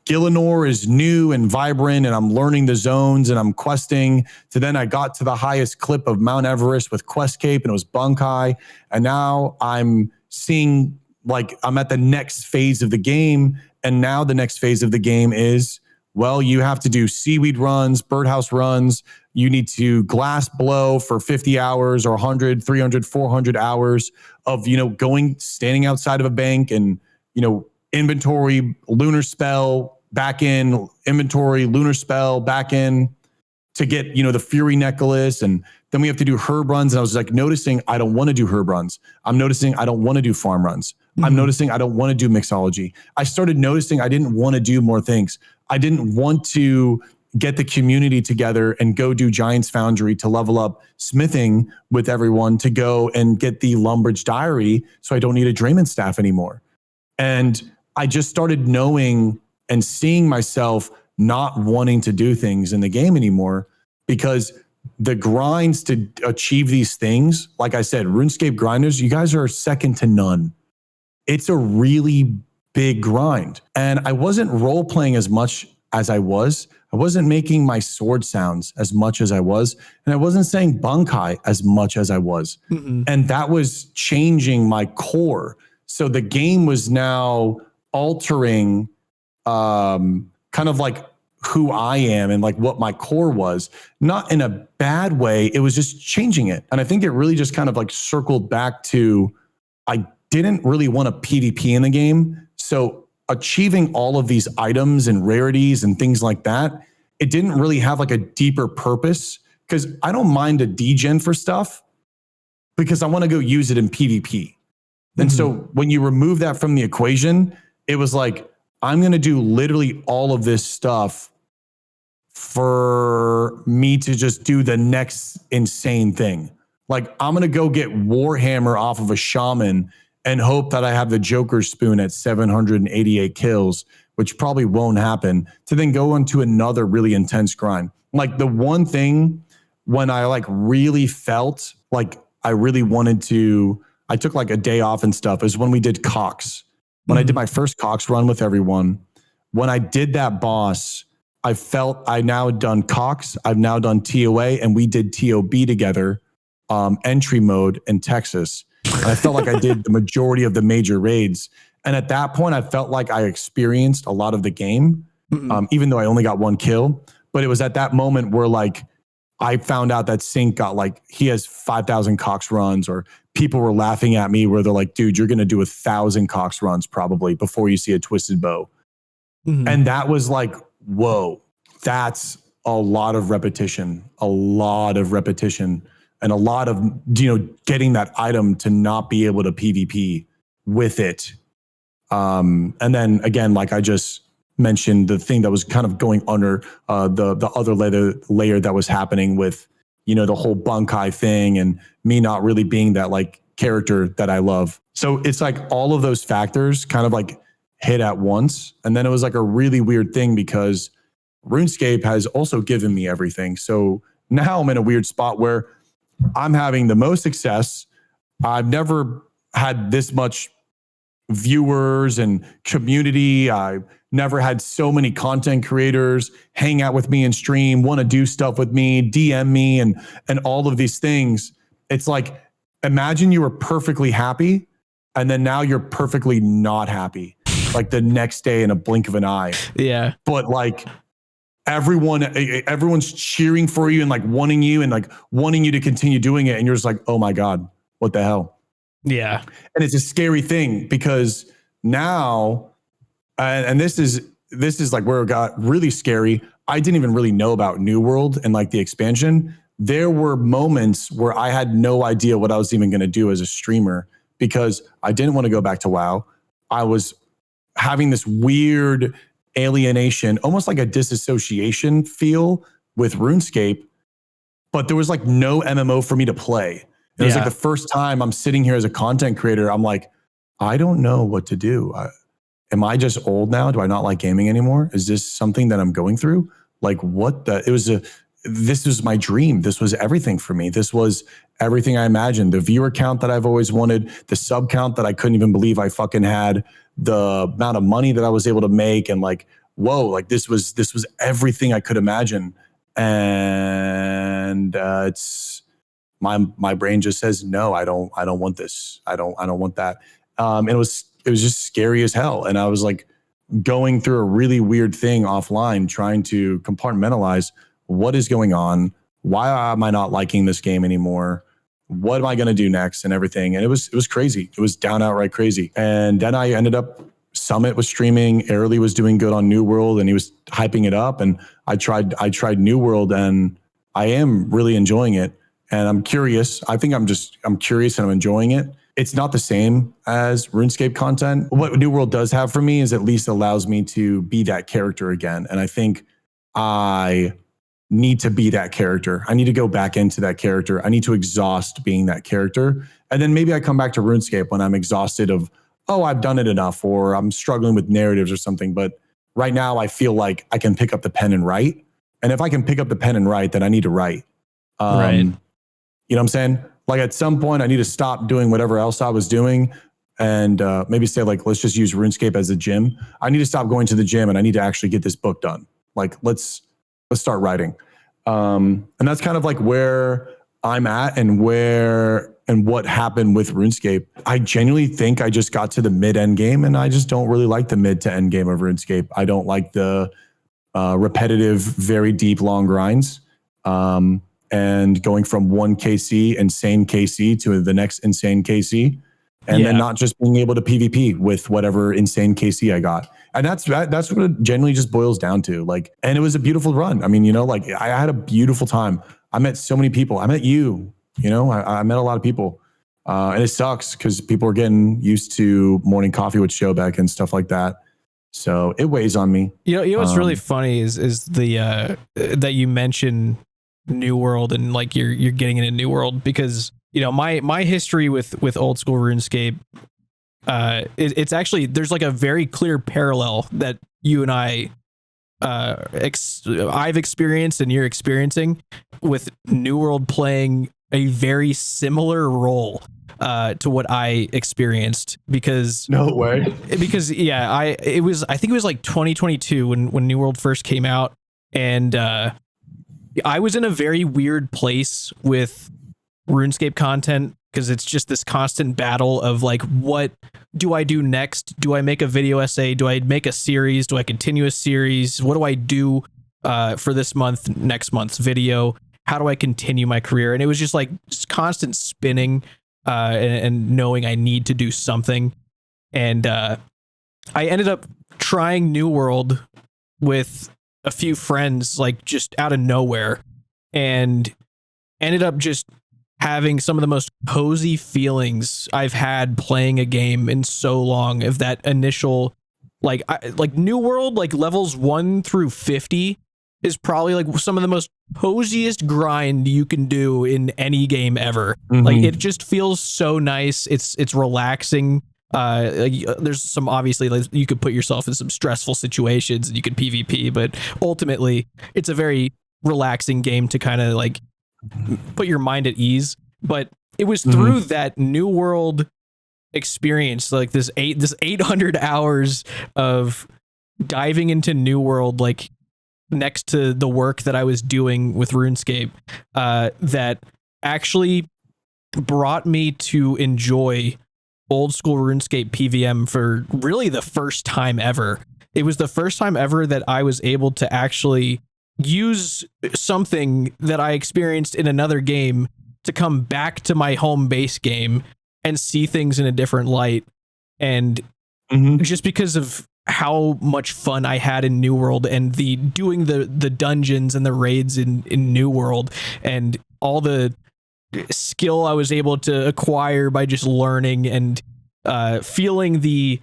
Gielinor is new and vibrant and I'm learning the zones and I'm questing to then I got to the highest clip of Mount Everest with Quest Cape and it was Bankai. And now I'm seeing like I'm at the next phase of the game. And now the next phase of the game is, well, you have to do seaweed runs, birdhouse runs. You need to glass blow for 50 hours or 100, 300, 400 hours of, standing outside of a bank and, inventory, lunar spell, back in, inventory, lunar spell, back in to get, the Fury necklace. And then we have to do herb runs. And I was like noticing I don't want to do herb runs. I'm noticing I don't want to do farm runs. I'm noticing I don't want to do mixology. I started noticing I didn't want to do more things. I didn't want to get the community together and go do Giants Foundry to level up smithing with everyone to go and get the Lumbridge Diary so I don't need a Drayman staff anymore. And I just started knowing and seeing myself not wanting to do things in the game anymore because the grinds to achieve these things, like I said, RuneScape grinders, you guys are second to none. It's a really big grind. And I wasn't role playing as much as I was. I wasn't making my sword sounds as much as I was. And I wasn't saying Bankai as much as I was. Mm-hmm. And that was changing my core. So the game was now altering kind of like who I am and like what my core was, not in a bad way. It was just changing it. And I think it really just kind of like circled back to, I didn't really want a PvP in the game. So achieving all of these items and rarities and things like that, it didn't really have like a deeper purpose because I don't mind a degen for stuff because I want to go use it in PvP. And so when you remove that from the equation, it was like, I'm going to do literally all of this stuff for me to just do the next insane thing. Like I'm going to go get Warhammer off of a shaman and hope that I have the Joker spoon at 788 kills, which probably won't happen, to then go into another really intense grind. Like the one thing when I like really felt like I really wanted to, I took like a day off and stuff, is when we did Cox. When I did my first Cox run with everyone, when I did that boss, I felt I now had done Cox, I've now done TOA, and we did TOB together, entry mode in Texas. And I felt like I did the majority of the major raids. And at that point, I felt like I experienced a lot of the game, even though I only got one kill. But it was at that moment where like I found out that Sync got like, he has 5,000 Cox runs, or people were laughing at me where they're like, dude, you're going to do 1,000 Cox runs probably before you see a twisted bow. And that was like, whoa, that's a lot of repetition, and a lot of, you know, getting that item to not be able to PvP with it. And then again, like I just mentioned, the thing that was kind of going under the other layer that was happening with, you know, the whole Bankai thing and me not really being that like character that I love. So it's like all of those factors kind of like hit at once. And then it was like a really weird thing because RuneScape has also given me everything. So now I'm in a weird spot where I'm having the most success. I've never had this much viewers and community. I've never had so many content creators hang out with me and stream, want to do stuff with me, DM me, and all of these things. It's like, imagine you were perfectly happy and then now you're perfectly not happy, like the next day in a blink of an eye. Yeah. But like everyone's cheering for you and like wanting you to continue doing it. And you're just like, oh my God, what the hell? Yeah. And it's a scary thing because now, and this is like where it got really scary. I didn't even really know about New World and like the expansion. There were moments where I had no idea what I was even going to do as a streamer because I didn't want to go back to WoW. I was having this weird alienation, almost like a disassociation feel with RuneScape, but there was like no MMO for me to play. It was like the first time I'm sitting here as a content creator. I'm like, I don't know what to do. Am I just old now? Do I not like gaming anymore? Is this something that I'm going through? Like this was my dream. This was everything for me. This was everything I imagined. The viewer count that I've always wanted, the sub count that I couldn't even believe I fucking had, the amount of money that I was able to make, and like, whoa, like this was everything I could imagine. And it's my brain just says, no, I don't want this. I don't want that. And it was just scary as hell. And I was like going through a really weird thing offline, trying to compartmentalize what is going on. Why am I not liking this game anymore? What am I going to do next and everything? And it was crazy. It was down outright crazy. And then I ended up, Summit was streaming. Airly was doing good on New World and he was hyping it up. And I tried New World and I am really enjoying it. And I'm curious. I think I'm curious and I'm enjoying it. It's not the same as RuneScape content. What New World does have for me is at least allows me to be that character again. And I think I need to be that character. I need to go back into that character. I need to exhaust being that character. And then maybe I come back to RuneScape when I'm exhausted of, oh, I've done it enough, or I'm struggling with narratives or something. But right now I feel like I can pick up the pen and write. And if I can pick up the pen and write, then I need to write. Right. You know what I'm saying? Like at some point I need to stop doing whatever else I was doing and maybe say like, let's just use RuneScape as a gym. I need to stop going to the gym and I need to actually get this book done. Like, let's start writing. And that's kind of like where I'm at and what happened with RuneScape. I genuinely think I just got to the mid-end game and I just don't really like the mid to end game of RuneScape. I don't like the repetitive, very deep, long grinds. And going from one KC, insane KC to the next insane KC. And then not just being able to PvP with whatever insane KC I got. And that's what it generally just boils down to. Like, and it was a beautiful run. I mean, you know, like I had a beautiful time. I met so many people. I met you, you know, I met a lot of people. And it sucks because people are getting used to morning coffee with Shobek and stuff like that. So it weighs on me. You know what's really funny is the that you mention New World and like you're getting into New World, because you know my history with Old School RuneScape, it's actually, there's like a very clear parallel that you and I've experienced and you're experiencing, with New World playing a very similar role to what I experienced. Because no way. Because I think it was like 2022 when New World first came out, and I was in a very weird place with RuneScape content, because it's just this constant battle of like, what do I do next? Do I make a video essay? Do I make a series? Do I continue a series? What do I do for this month, next month's video? How do I continue my career? And it was just like constant spinning and knowing I need to do something. And I ended up trying New World with a few friends, like just out of nowhere, and ended up just having some of the most cozy feelings I've had playing a game in so long. Of that initial, like New World, like levels 1 through 50 is probably like some of the most coziest grind you can do in any game ever. Mm-hmm. Like it just feels so nice. It's relaxing. There's some, obviously, like you could put yourself in some stressful situations and you could PvP, but ultimately it's a very relaxing game to kind of like put your mind at ease. But it was through that New World experience, like this 800 hours of diving into New World, like next to the work that I was doing with RuneScape, that actually brought me to enjoy Old School RuneScape PVM for really the first time ever. It was the first time ever that I was able to actually use something that I experienced in another game to come back to my home base game and see things in a different light. And just because of how much fun I had in New World and doing the dungeons and the raids in New World, and all the skill I was able to acquire by just learning and feeling the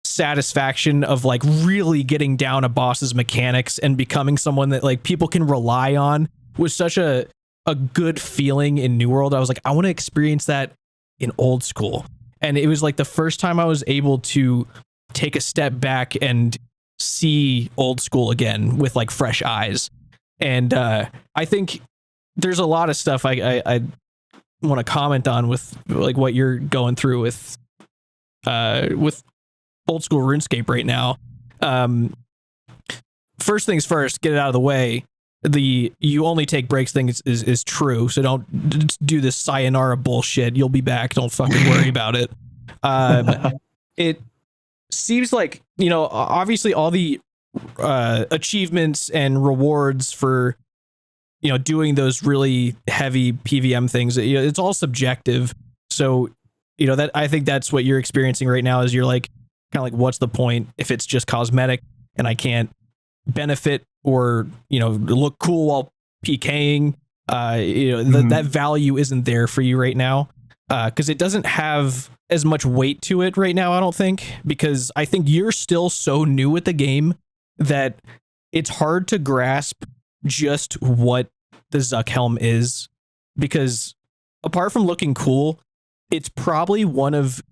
satisfaction of like really getting down a boss's mechanics and becoming someone that like people can rely on, was such a good feeling in New World. I was like, I want to experience that in Old School. And it was like the first time I was able to take a step back and see Old School again with like fresh eyes. And I think there's a lot of stuff I want to comment on with like what you're going through with Old School RuneScape right now. First things first, get it out of the way. The you only take breaks thing is true, so don't do this sayonara bullshit. You'll be back. Don't fucking worry about it. It seems like, you know, obviously all the achievements and rewards for, you know, doing those really heavy PVM things, you know, it's all subjective. So, you know, that I think that's what you're experiencing right now, is you're like, kind of like, what's the point if it's just cosmetic and I can't benefit or, you know, look cool while PKing? You know, that value isn't there for you right now, because it doesn't have as much weight to it right now, I don't think, because I think you're still so new at the game that it's hard to grasp just what the Zuck helm is, because apart from looking cool, it's probably one of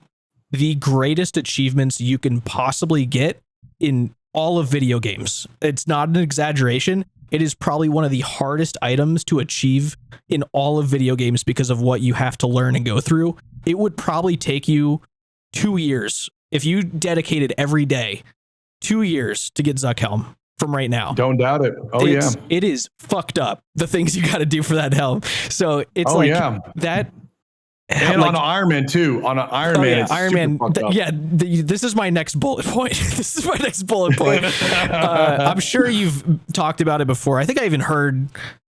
the greatest achievements you can possibly get in all of video games. It's not an exaggeration. It is probably one of the hardest items to achieve in all of video games because of what you have to learn and go through. It would probably take you 2 years if you dedicated every day, 2 years to get Zuck helm from right now. Don't doubt it. Oh, It is fucked up, the things you got to do for that helm. So it's that. And on Iron Man too. On an Iron Man, it's Iron Man. This is my next bullet point. I'm sure you've talked about it before. I think I even heard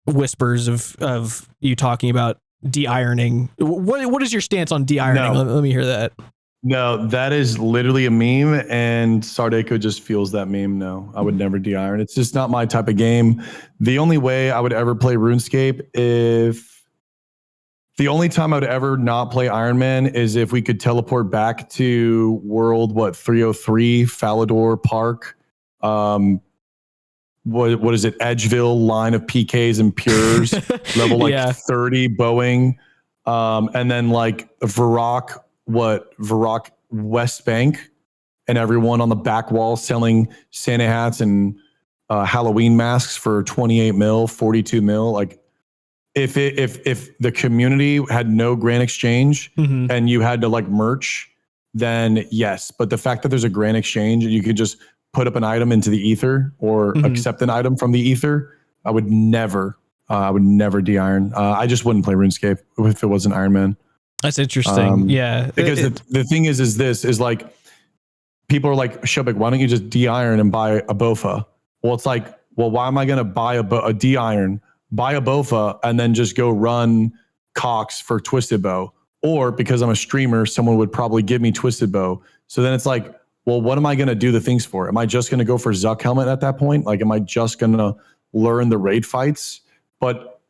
whispers of you talking about de-ironing. What is your stance on de-ironing? No. Let me hear that. No, that is literally a meme, and Sardeco just feels that meme. No, I would never de-iron. It's just not my type of game. The only way I would ever play RuneScape, the only time I would ever not play Iron Man is if we could teleport back to World 303 Falador Park. What is it? Edgeville line of PKs and Pures, level 30 Boeing, and then like Varrock West Bank, and everyone on the back wall selling Santa hats and Halloween masks for 28 mil, 42 mil, like. If the community had no grand exchange and you had to like merch, then yes. But the fact that there's a grand exchange and you could just put up an item into the ether or accept an item from the ether, I would never de-iron. I just wouldn't play RuneScape if it wasn't Iron Man. That's interesting. Because the thing is like, people are like, Shobek, why don't you just de-iron and buy a BOFA? Well, it's like, well, why am I going to buy a de-iron, buy a BOFA, and then just go run Cox for Twisted Bow? Or because I'm a streamer, someone would probably give me Twisted Bow. So then it's like, well, what am I going to do the things for? Am I just going to go for Zuck helmet at that point? Like, am I just going to learn the raid fights? But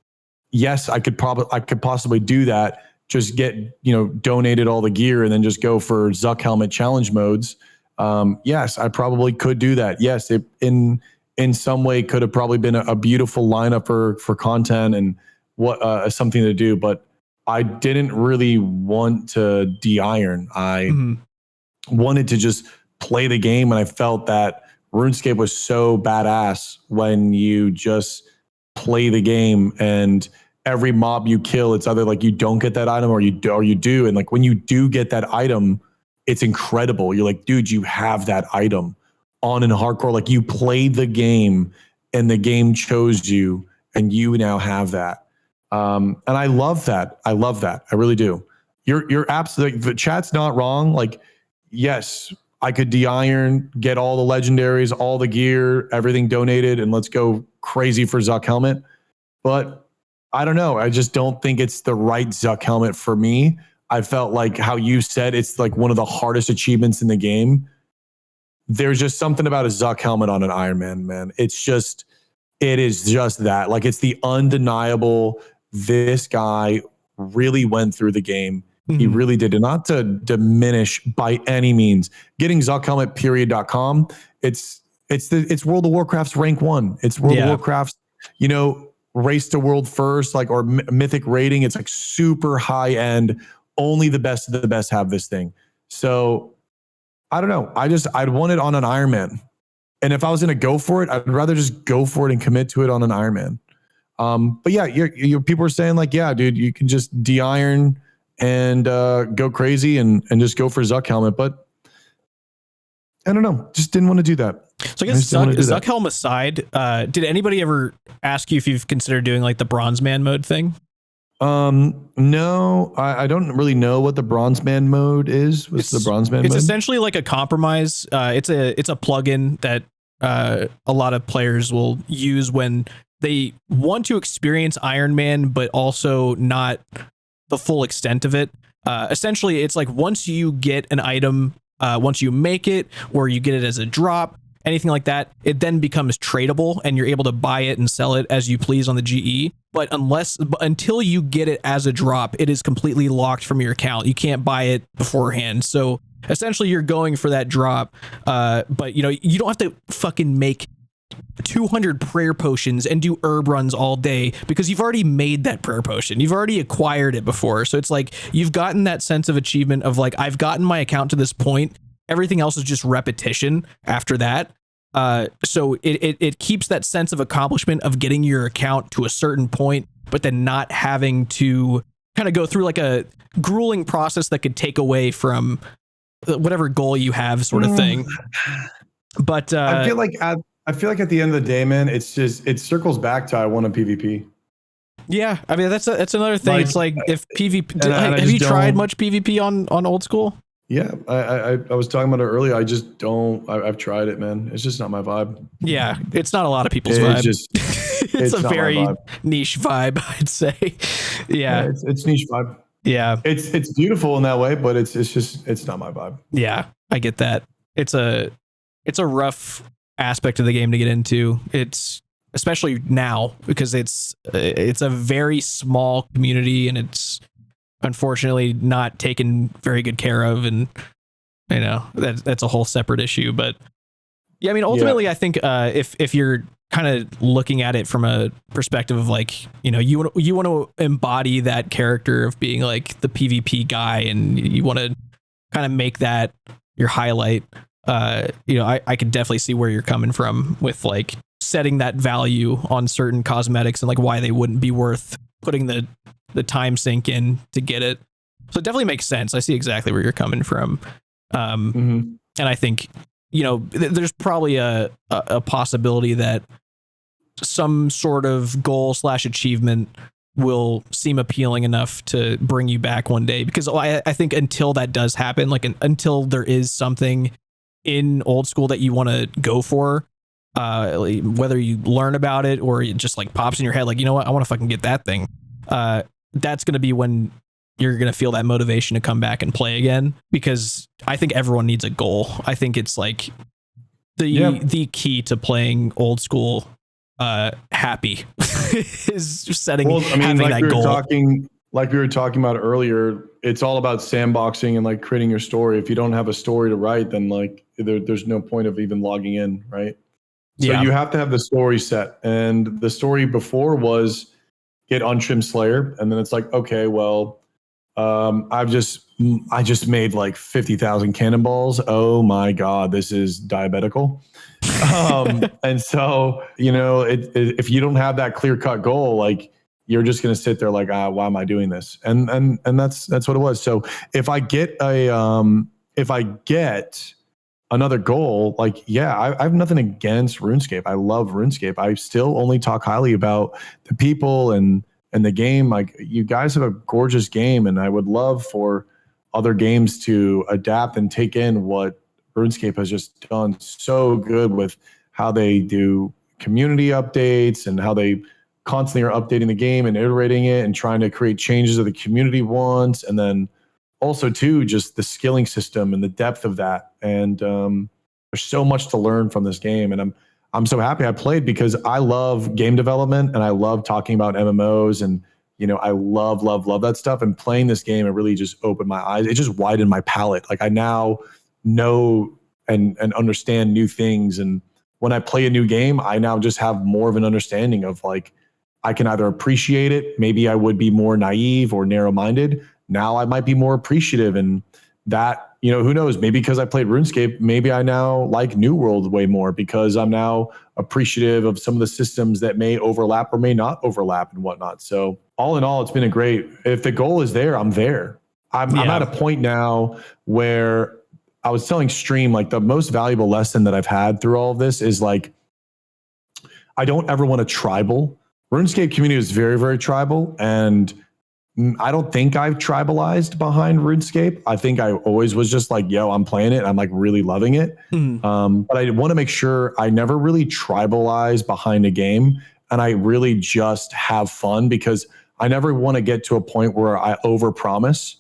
yes, I could possibly do that. Just get, donated all the gear and then just go for Zuck helmet challenge modes. Yes, I probably could do that. Yes, it in some way could have probably been a beautiful lineup for content and something to do, but I didn't really want to de-iron. I wanted to just play the game, and I felt that RuneScape was so badass when you just play the game, and every mob you kill, it's either like you don't get that item or you do, and like when you do get that item, it's incredible. You're like, dude, you have that item. On in hardcore, like you played the game and the game chose you and you now have that. And I love that. I really do. You're absolutely, the chat's not wrong. Like, yes, I could de-iron, get all the legendaries, all the gear, everything donated, and let's go crazy for Zuck helmet. But I don't know. I just don't think it's the right Zuck helmet for me. I felt like how you said, it's like one of the hardest achievements in the game. There's just something about a Zuck helmet on an Iron Man, man. It is just that. Like, it's the undeniable, this guy really went through the game. He really did. And not to diminish by any means. Getting ZuckHelmetPeriod.com, it's World of Warcraft's rank 1. It's World of Warcraft's, race to world first, like, or mythic rating. It's like super high end. Only the best of the best have this thing. So I don't know. I'd want it on an Iron Man. And if I was going to go for it, I'd rather just go for it and commit to it on an Iron Man. But yeah, your people are saying like, yeah, dude, you can just de-iron and go crazy and just go for Zuck helmet. But I don't know. Just didn't want to do that. So I guess Zuck helmet aside, did anybody ever ask you if you've considered doing like the Bronze Man mode thing? No, I don't really know what the Bronze Man mode is. What's the Bronze Man mode? It's essentially like a compromise. It's a plugin that a lot of players will use when they want to experience Iron Man, but also not the full extent of it. Essentially, it's like once you get an item, once you make it, or you get it as a drop, anything like that, it then becomes tradable and you're able to buy it and sell it as you please on the GE. But until you get it as a drop, it is completely locked from your account. You can't buy it beforehand. So essentially you're going for that drop. But you don't have to fucking make 200 prayer potions and do herb runs all day because you've already made that prayer potion. You've already acquired it before. So it's like you've gotten that sense of achievement of like, I've gotten my account to this point. Everything else is just repetition after that. So it keeps that sense of accomplishment of getting your account to a certain point, but then not having to kind of go through like a grueling process that could take away from whatever goal you have, sort of thing. But I feel like at the end of the day, man, it's just, it circles back to I want a PvP. Yeah, I mean that's another thing. Like, it's like if PvP, and have you tried much PvP on Old School? Yeah, I was talking about it earlier. I just don't. I've tried it, man. It's just not my vibe. Yeah, it's not a lot of people's It's vibe. just it's a very niche vibe, I'd say. Yeah, it's niche vibe. Yeah, it's beautiful in that way, but it's not my vibe. Yeah, I get that. It's a rough aspect of the game to get into. It's especially now because it's a very small community and it's unfortunately not taken very good care of, and you know that's a whole separate issue. But yeah, I mean ultimately I think if you're kind of looking at it from a perspective of like, you know, you want to embody that character of being like the PvP guy and you want to kind of make that your highlight, you know, I could definitely see where you're coming from with like setting that value on certain cosmetics and like why they wouldn't be worth putting the time sink in to get it. So it definitely makes sense. I see exactly where you're coming from. And I think, you know, there's probably a possibility that some sort of goal / achievement will seem appealing enough to bring you back one day, because I think until that does happen, like until there is something in Old School that you want to go for, whether you learn about it or it just like pops in your head, like, you know what, I want to fucking get that thing. That's going to be when you're going to feel that motivation to come back and play again, because I think everyone needs a goal. I think it's like the key to playing Old School happy is setting having that goal. Like we were talking about earlier, it's all about sandboxing and like creating your story. If you don't have a story to write, then like there's no point of even logging in, right? So you have to have the story set, and the story before was get Untrimmed Slayer, and then it's like, okay, well, I just made like 50,000 cannonballs. Oh my God, this is diabetical. And so, you know, if you don't have that clear cut goal, like you're just going to sit there like, why am I doing this? And that's what it was. So if I get another goal, like, yeah, I have nothing against RuneScape. I love RuneScape. I still only talk highly about the people and the game. Like, you guys have a gorgeous game, and I would love for other games to adapt and take in what RuneScape has just done so good with how they do community updates and how they constantly are updating the game and iterating it and trying to create changes that the community wants. And then also too, just the skilling system and the depth of that. And there's so much to learn from this game. And I'm so happy I played, because I love game development and I love talking about MMOs, and you know, I love that stuff. And playing this game, it really just opened my eyes. It just widened my palette. Like, I now know and understand new things. And when I play a new game, I now just have more of an understanding of like, I can either appreciate it. Maybe I would be more naive or narrow-minded. Now I might be more appreciative, and that, you know, who knows, maybe because I played RuneScape, maybe I now like New World way more because I'm now appreciative of some of the systems that may overlap or may not overlap and whatnot. So all in all, it's been if the goal is there, I'm there. I'm at a point now where I was telling Stream, like, the most valuable lesson that I've had through all of this is like, I don't ever want to tribal. RuneScape community is very, very tribal, and I don't think I've tribalized behind RuneScape. I think I always was just like, yo, I'm playing it. I'm like really loving it. But I want to make sure I never really tribalize behind a game, and I really just have fun, because I never want to get to a point where I overpromise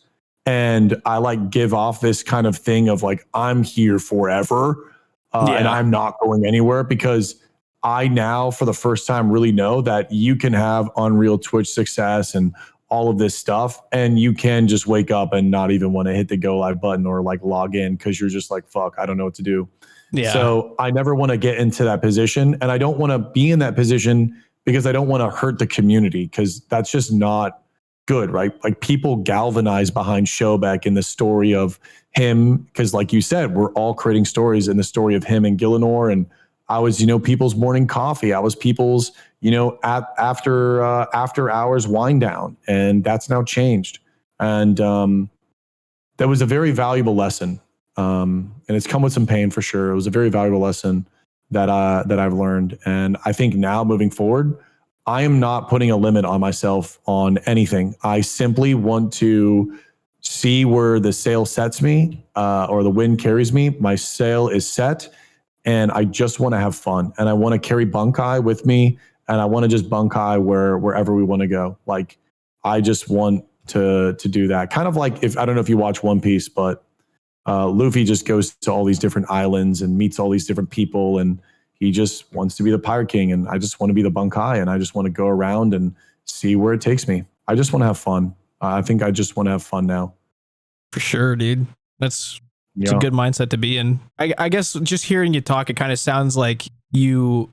and I like give off this kind of thing of like, I'm here forever and I'm not going anywhere, because I now for the first time really know that you can have Unreal Twitch success and all of this stuff, and you can just wake up and not even want to hit the go live button or like log in, because you're just like, fuck, I don't know what to do. Yeah. So I never want to get into that position, and I don't want to be in that position because I don't want to hurt the community, because that's just not good, right? Like, people galvanize behind Shobek in the story of him, because like you said, we're all creating stories in the story of him and Gillinor, and I was, people's morning coffee. I was people's, after hours wind down, and that's now changed. And that was a very valuable lesson, and it's come with some pain for sure. It was a very valuable lesson that I've learned, and I think now moving forward, I am not putting a limit on myself on anything. I simply want to see where the sail sets me, or the wind carries me. My sail is set, and I just want to have fun, and I want to carry Bankai with me, and I want to just Bankai wherever we want to go. Like, I just want to do that. Kind of like, if I don't know if you watch One Piece, but Luffy just goes to all these different islands and meets all these different people, and he just wants to be the Pirate King, and I just want to be the Bankai, and I just want to go around and see where it takes me. I just want to have fun. I think I just want to have fun now. For sure, dude. It's a good mindset to be in. I guess just hearing you talk, it kind of sounds like you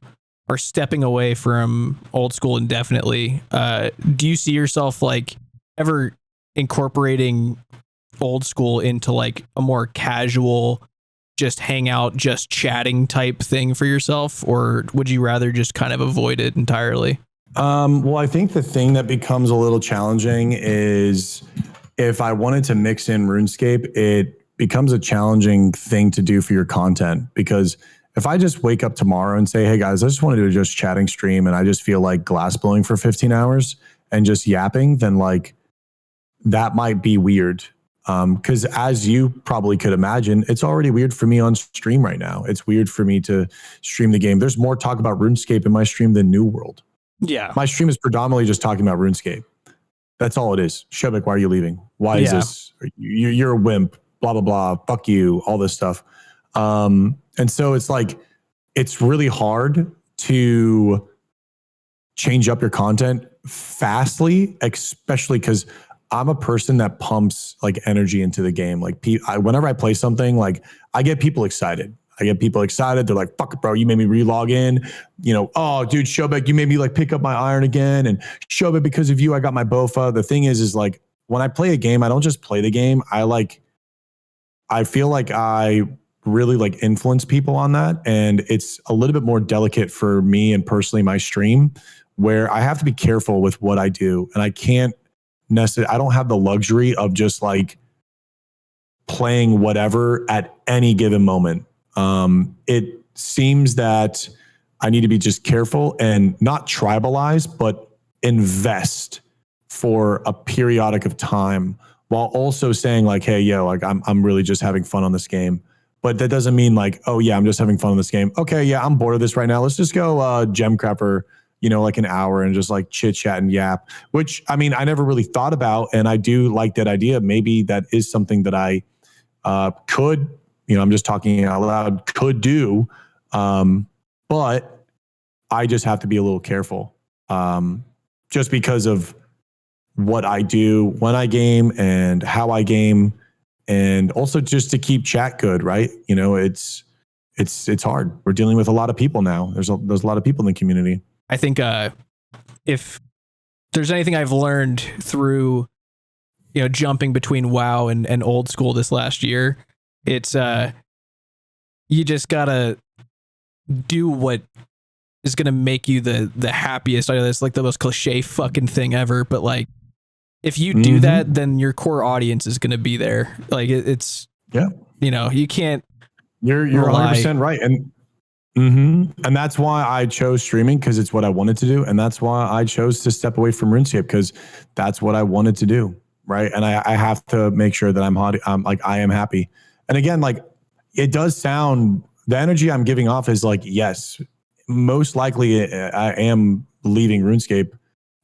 are stepping away from old school indefinitely. Do you see yourself like ever incorporating old school into like a more casual, just hang out, just chatting type thing for yourself? Or would you rather just kind of avoid it entirely? Well, I think the thing that becomes a little challenging is if I wanted to mix in RuneScape, it becomes a challenging thing to do for your content. Because if I just wake up tomorrow and say, hey guys, I just want to do a just chatting stream, and I just feel like glass blowing for 15 hours and just yapping, then like that might be weird. Because as you probably could imagine, it's already weird for me on stream right now. It's weird for me to stream the game. There's more talk about RuneScape in my stream than New World. Yeah. My stream is predominantly just talking about RuneScape. That's all it is. Shobek, why are you leaving? Why is this? You're a wimp, blah, blah, blah. Fuck you, all this stuff. And so it's like, it's really hard to change up your content fastly, especially because I'm a person that pumps like energy into the game. Like whenever I play something, like I get people excited. They're like, fuck it, bro. You made me re-log in. Oh, dude, Shobek, you made me like pick up my iron again. And Shobek, because of you, I got my Bofa. The thing is like when I play a game, I don't just play the game. I feel like I really like influence people on that. And it's a little bit more delicate for me and personally my stream, where I have to be careful with what I do. And I can't necessarily, I don't have the luxury of just like playing whatever at any given moment. It seems that I need to be just careful and not tribalize, but invest for a periodic of time, while also saying like, hey, yo, like I'm really just having fun on this game. But that doesn't mean like, oh yeah, I'm just having fun on this game. Okay, yeah, I'm bored of this right now. Let's just go gem crap for, like an hour and just like chit chat and yap, which I mean, I never really thought about. And I do like that idea. Maybe that is something that I could, I'm just talking out loud, could do. But I just have to be a little careful, just because of what I do when I game and how I game, and also just to keep chat good, right? It's hard. We're dealing with a lot of people now. There's a lot of people in the community. I think if there's anything I've learned through, jumping between WoW and old school this last year, it's you just gotta do what is gonna make you the happiest. I know that's like the most cliche fucking thing ever, but like if you do that, then your core audience is gonna be there. Like it's you can't. You're 100% right, and that's why I chose streaming, because it's what I wanted to do, and that's why I chose to step away from RuneScape, because that's what I wanted to do, right? And I have to make sure that I am happy. And again, like it does sound, the energy I'm giving off is like, yes, most likely I am leaving RuneScape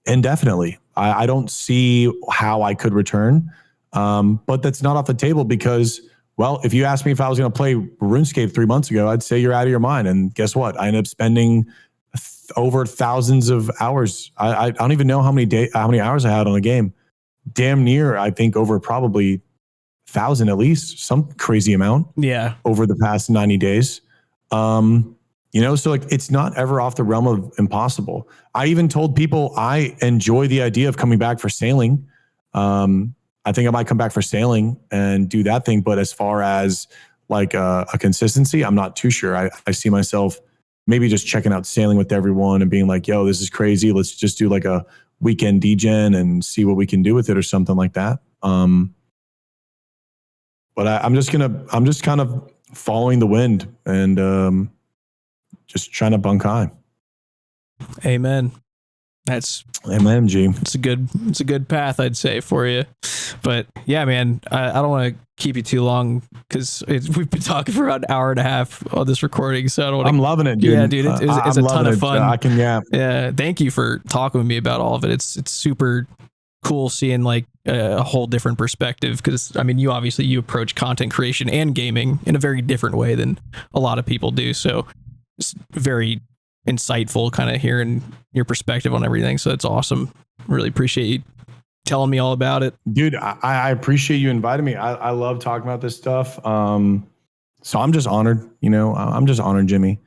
indefinitely. I don't see how I could return, but that's not off the table, because, well, if you asked me if I was going to play RuneScape 3 months ago, I'd say you're out of your mind. And guess what? I ended up spending over thousands of hours. I don't even know how many hours I had on a game. Damn near, I think, over probably 1,000 at least, some crazy amount. Yeah. Over the past 90 days. So like it's not ever off the realm of impossible. I even told people I enjoy the idea of coming back for sailing. I think I might come back for sailing and do that thing. But as far as like a consistency, I'm not too sure. I see myself maybe just checking out sailing with everyone and being like, yo, this is crazy. Let's just do like a weekend DGen and see what we can do with it or something like that. But I'm just kind of following the wind and just trying to Bankai. Amen. That's Amen, G. It's a good path, I'd say, for you. But yeah, man, I don't want to keep you too long because we've been talking for about an hour and a half on this recording. So I don't want I'm loving it, dude. Yeah, dude, it's a ton of fun. Yeah. Thank you for talking with me about all of it. It's super cool seeing like a whole different perspective because I mean, you approach content creation and gaming in a very different way than a lot of people do. So it's very insightful kind of hearing your perspective on everything. So it's awesome. Really appreciate you telling me all about it. Dude, I appreciate you inviting me. I love talking about this stuff. So I'm just honored, I'm just honored, Jimmy.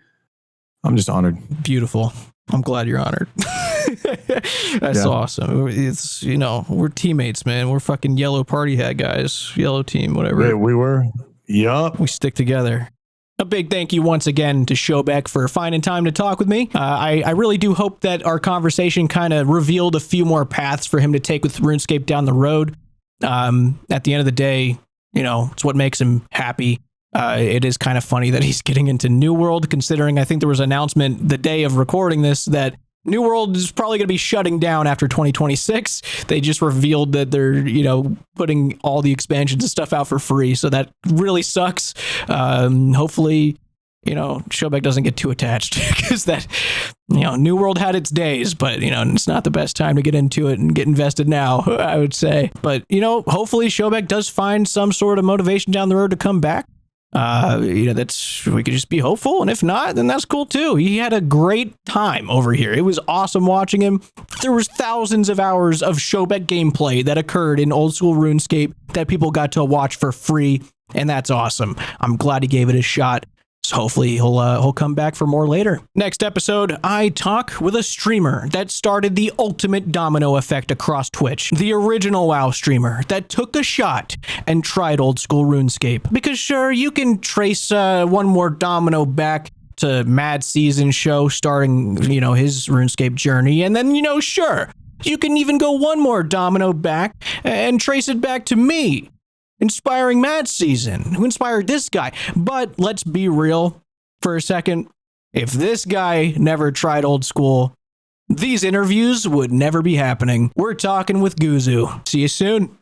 I'm just honored. Beautiful. I'm glad you're honored. That's awesome. It's, we're teammates, man. We're fucking yellow party hat guys, yellow team, whatever. We were. Yup. We stick together. A big thank you once again to Shobek for finding time to talk with me. I really do hope that our conversation kind of revealed a few more paths for him to take with RuneScape down the road. At the end of the day, it's what makes him happy. It is kind of funny that he's getting into New World, considering I think there was an announcement the day of recording this that New World is probably going to be shutting down after 2026. They just revealed that they're, putting all the expansions and stuff out for free. So that really sucks. Hopefully, Shobek doesn't get too attached because that, New World had its days, but, it's not the best time to get into it and get invested now, I would say. But, hopefully Shobek does find some sort of motivation down the road to come back. We could just be hopeful, and if not, then that's cool too. He had a great time over here. It was awesome watching him. There was thousands of hours of Shobek gameplay that occurred in Old School RuneScape that people got to watch for free, and that's awesome. I'm glad he gave it a shot. So hopefully he'll come back for more later. Next episode, I talk with a streamer that started the ultimate domino effect across Twitch. The original WoW streamer that took a shot and tried Old School RuneScape. Because sure, you can trace one more domino back to Mad Season show starting, his RuneScape journey. And then, sure, you can even go one more domino back and trace it back to me. Inspiring Mad Season, who inspired this guy. But let's be real for a second. If this guy never tried Old School, these interviews would never be happening. We're talking with Guzu. See you soon.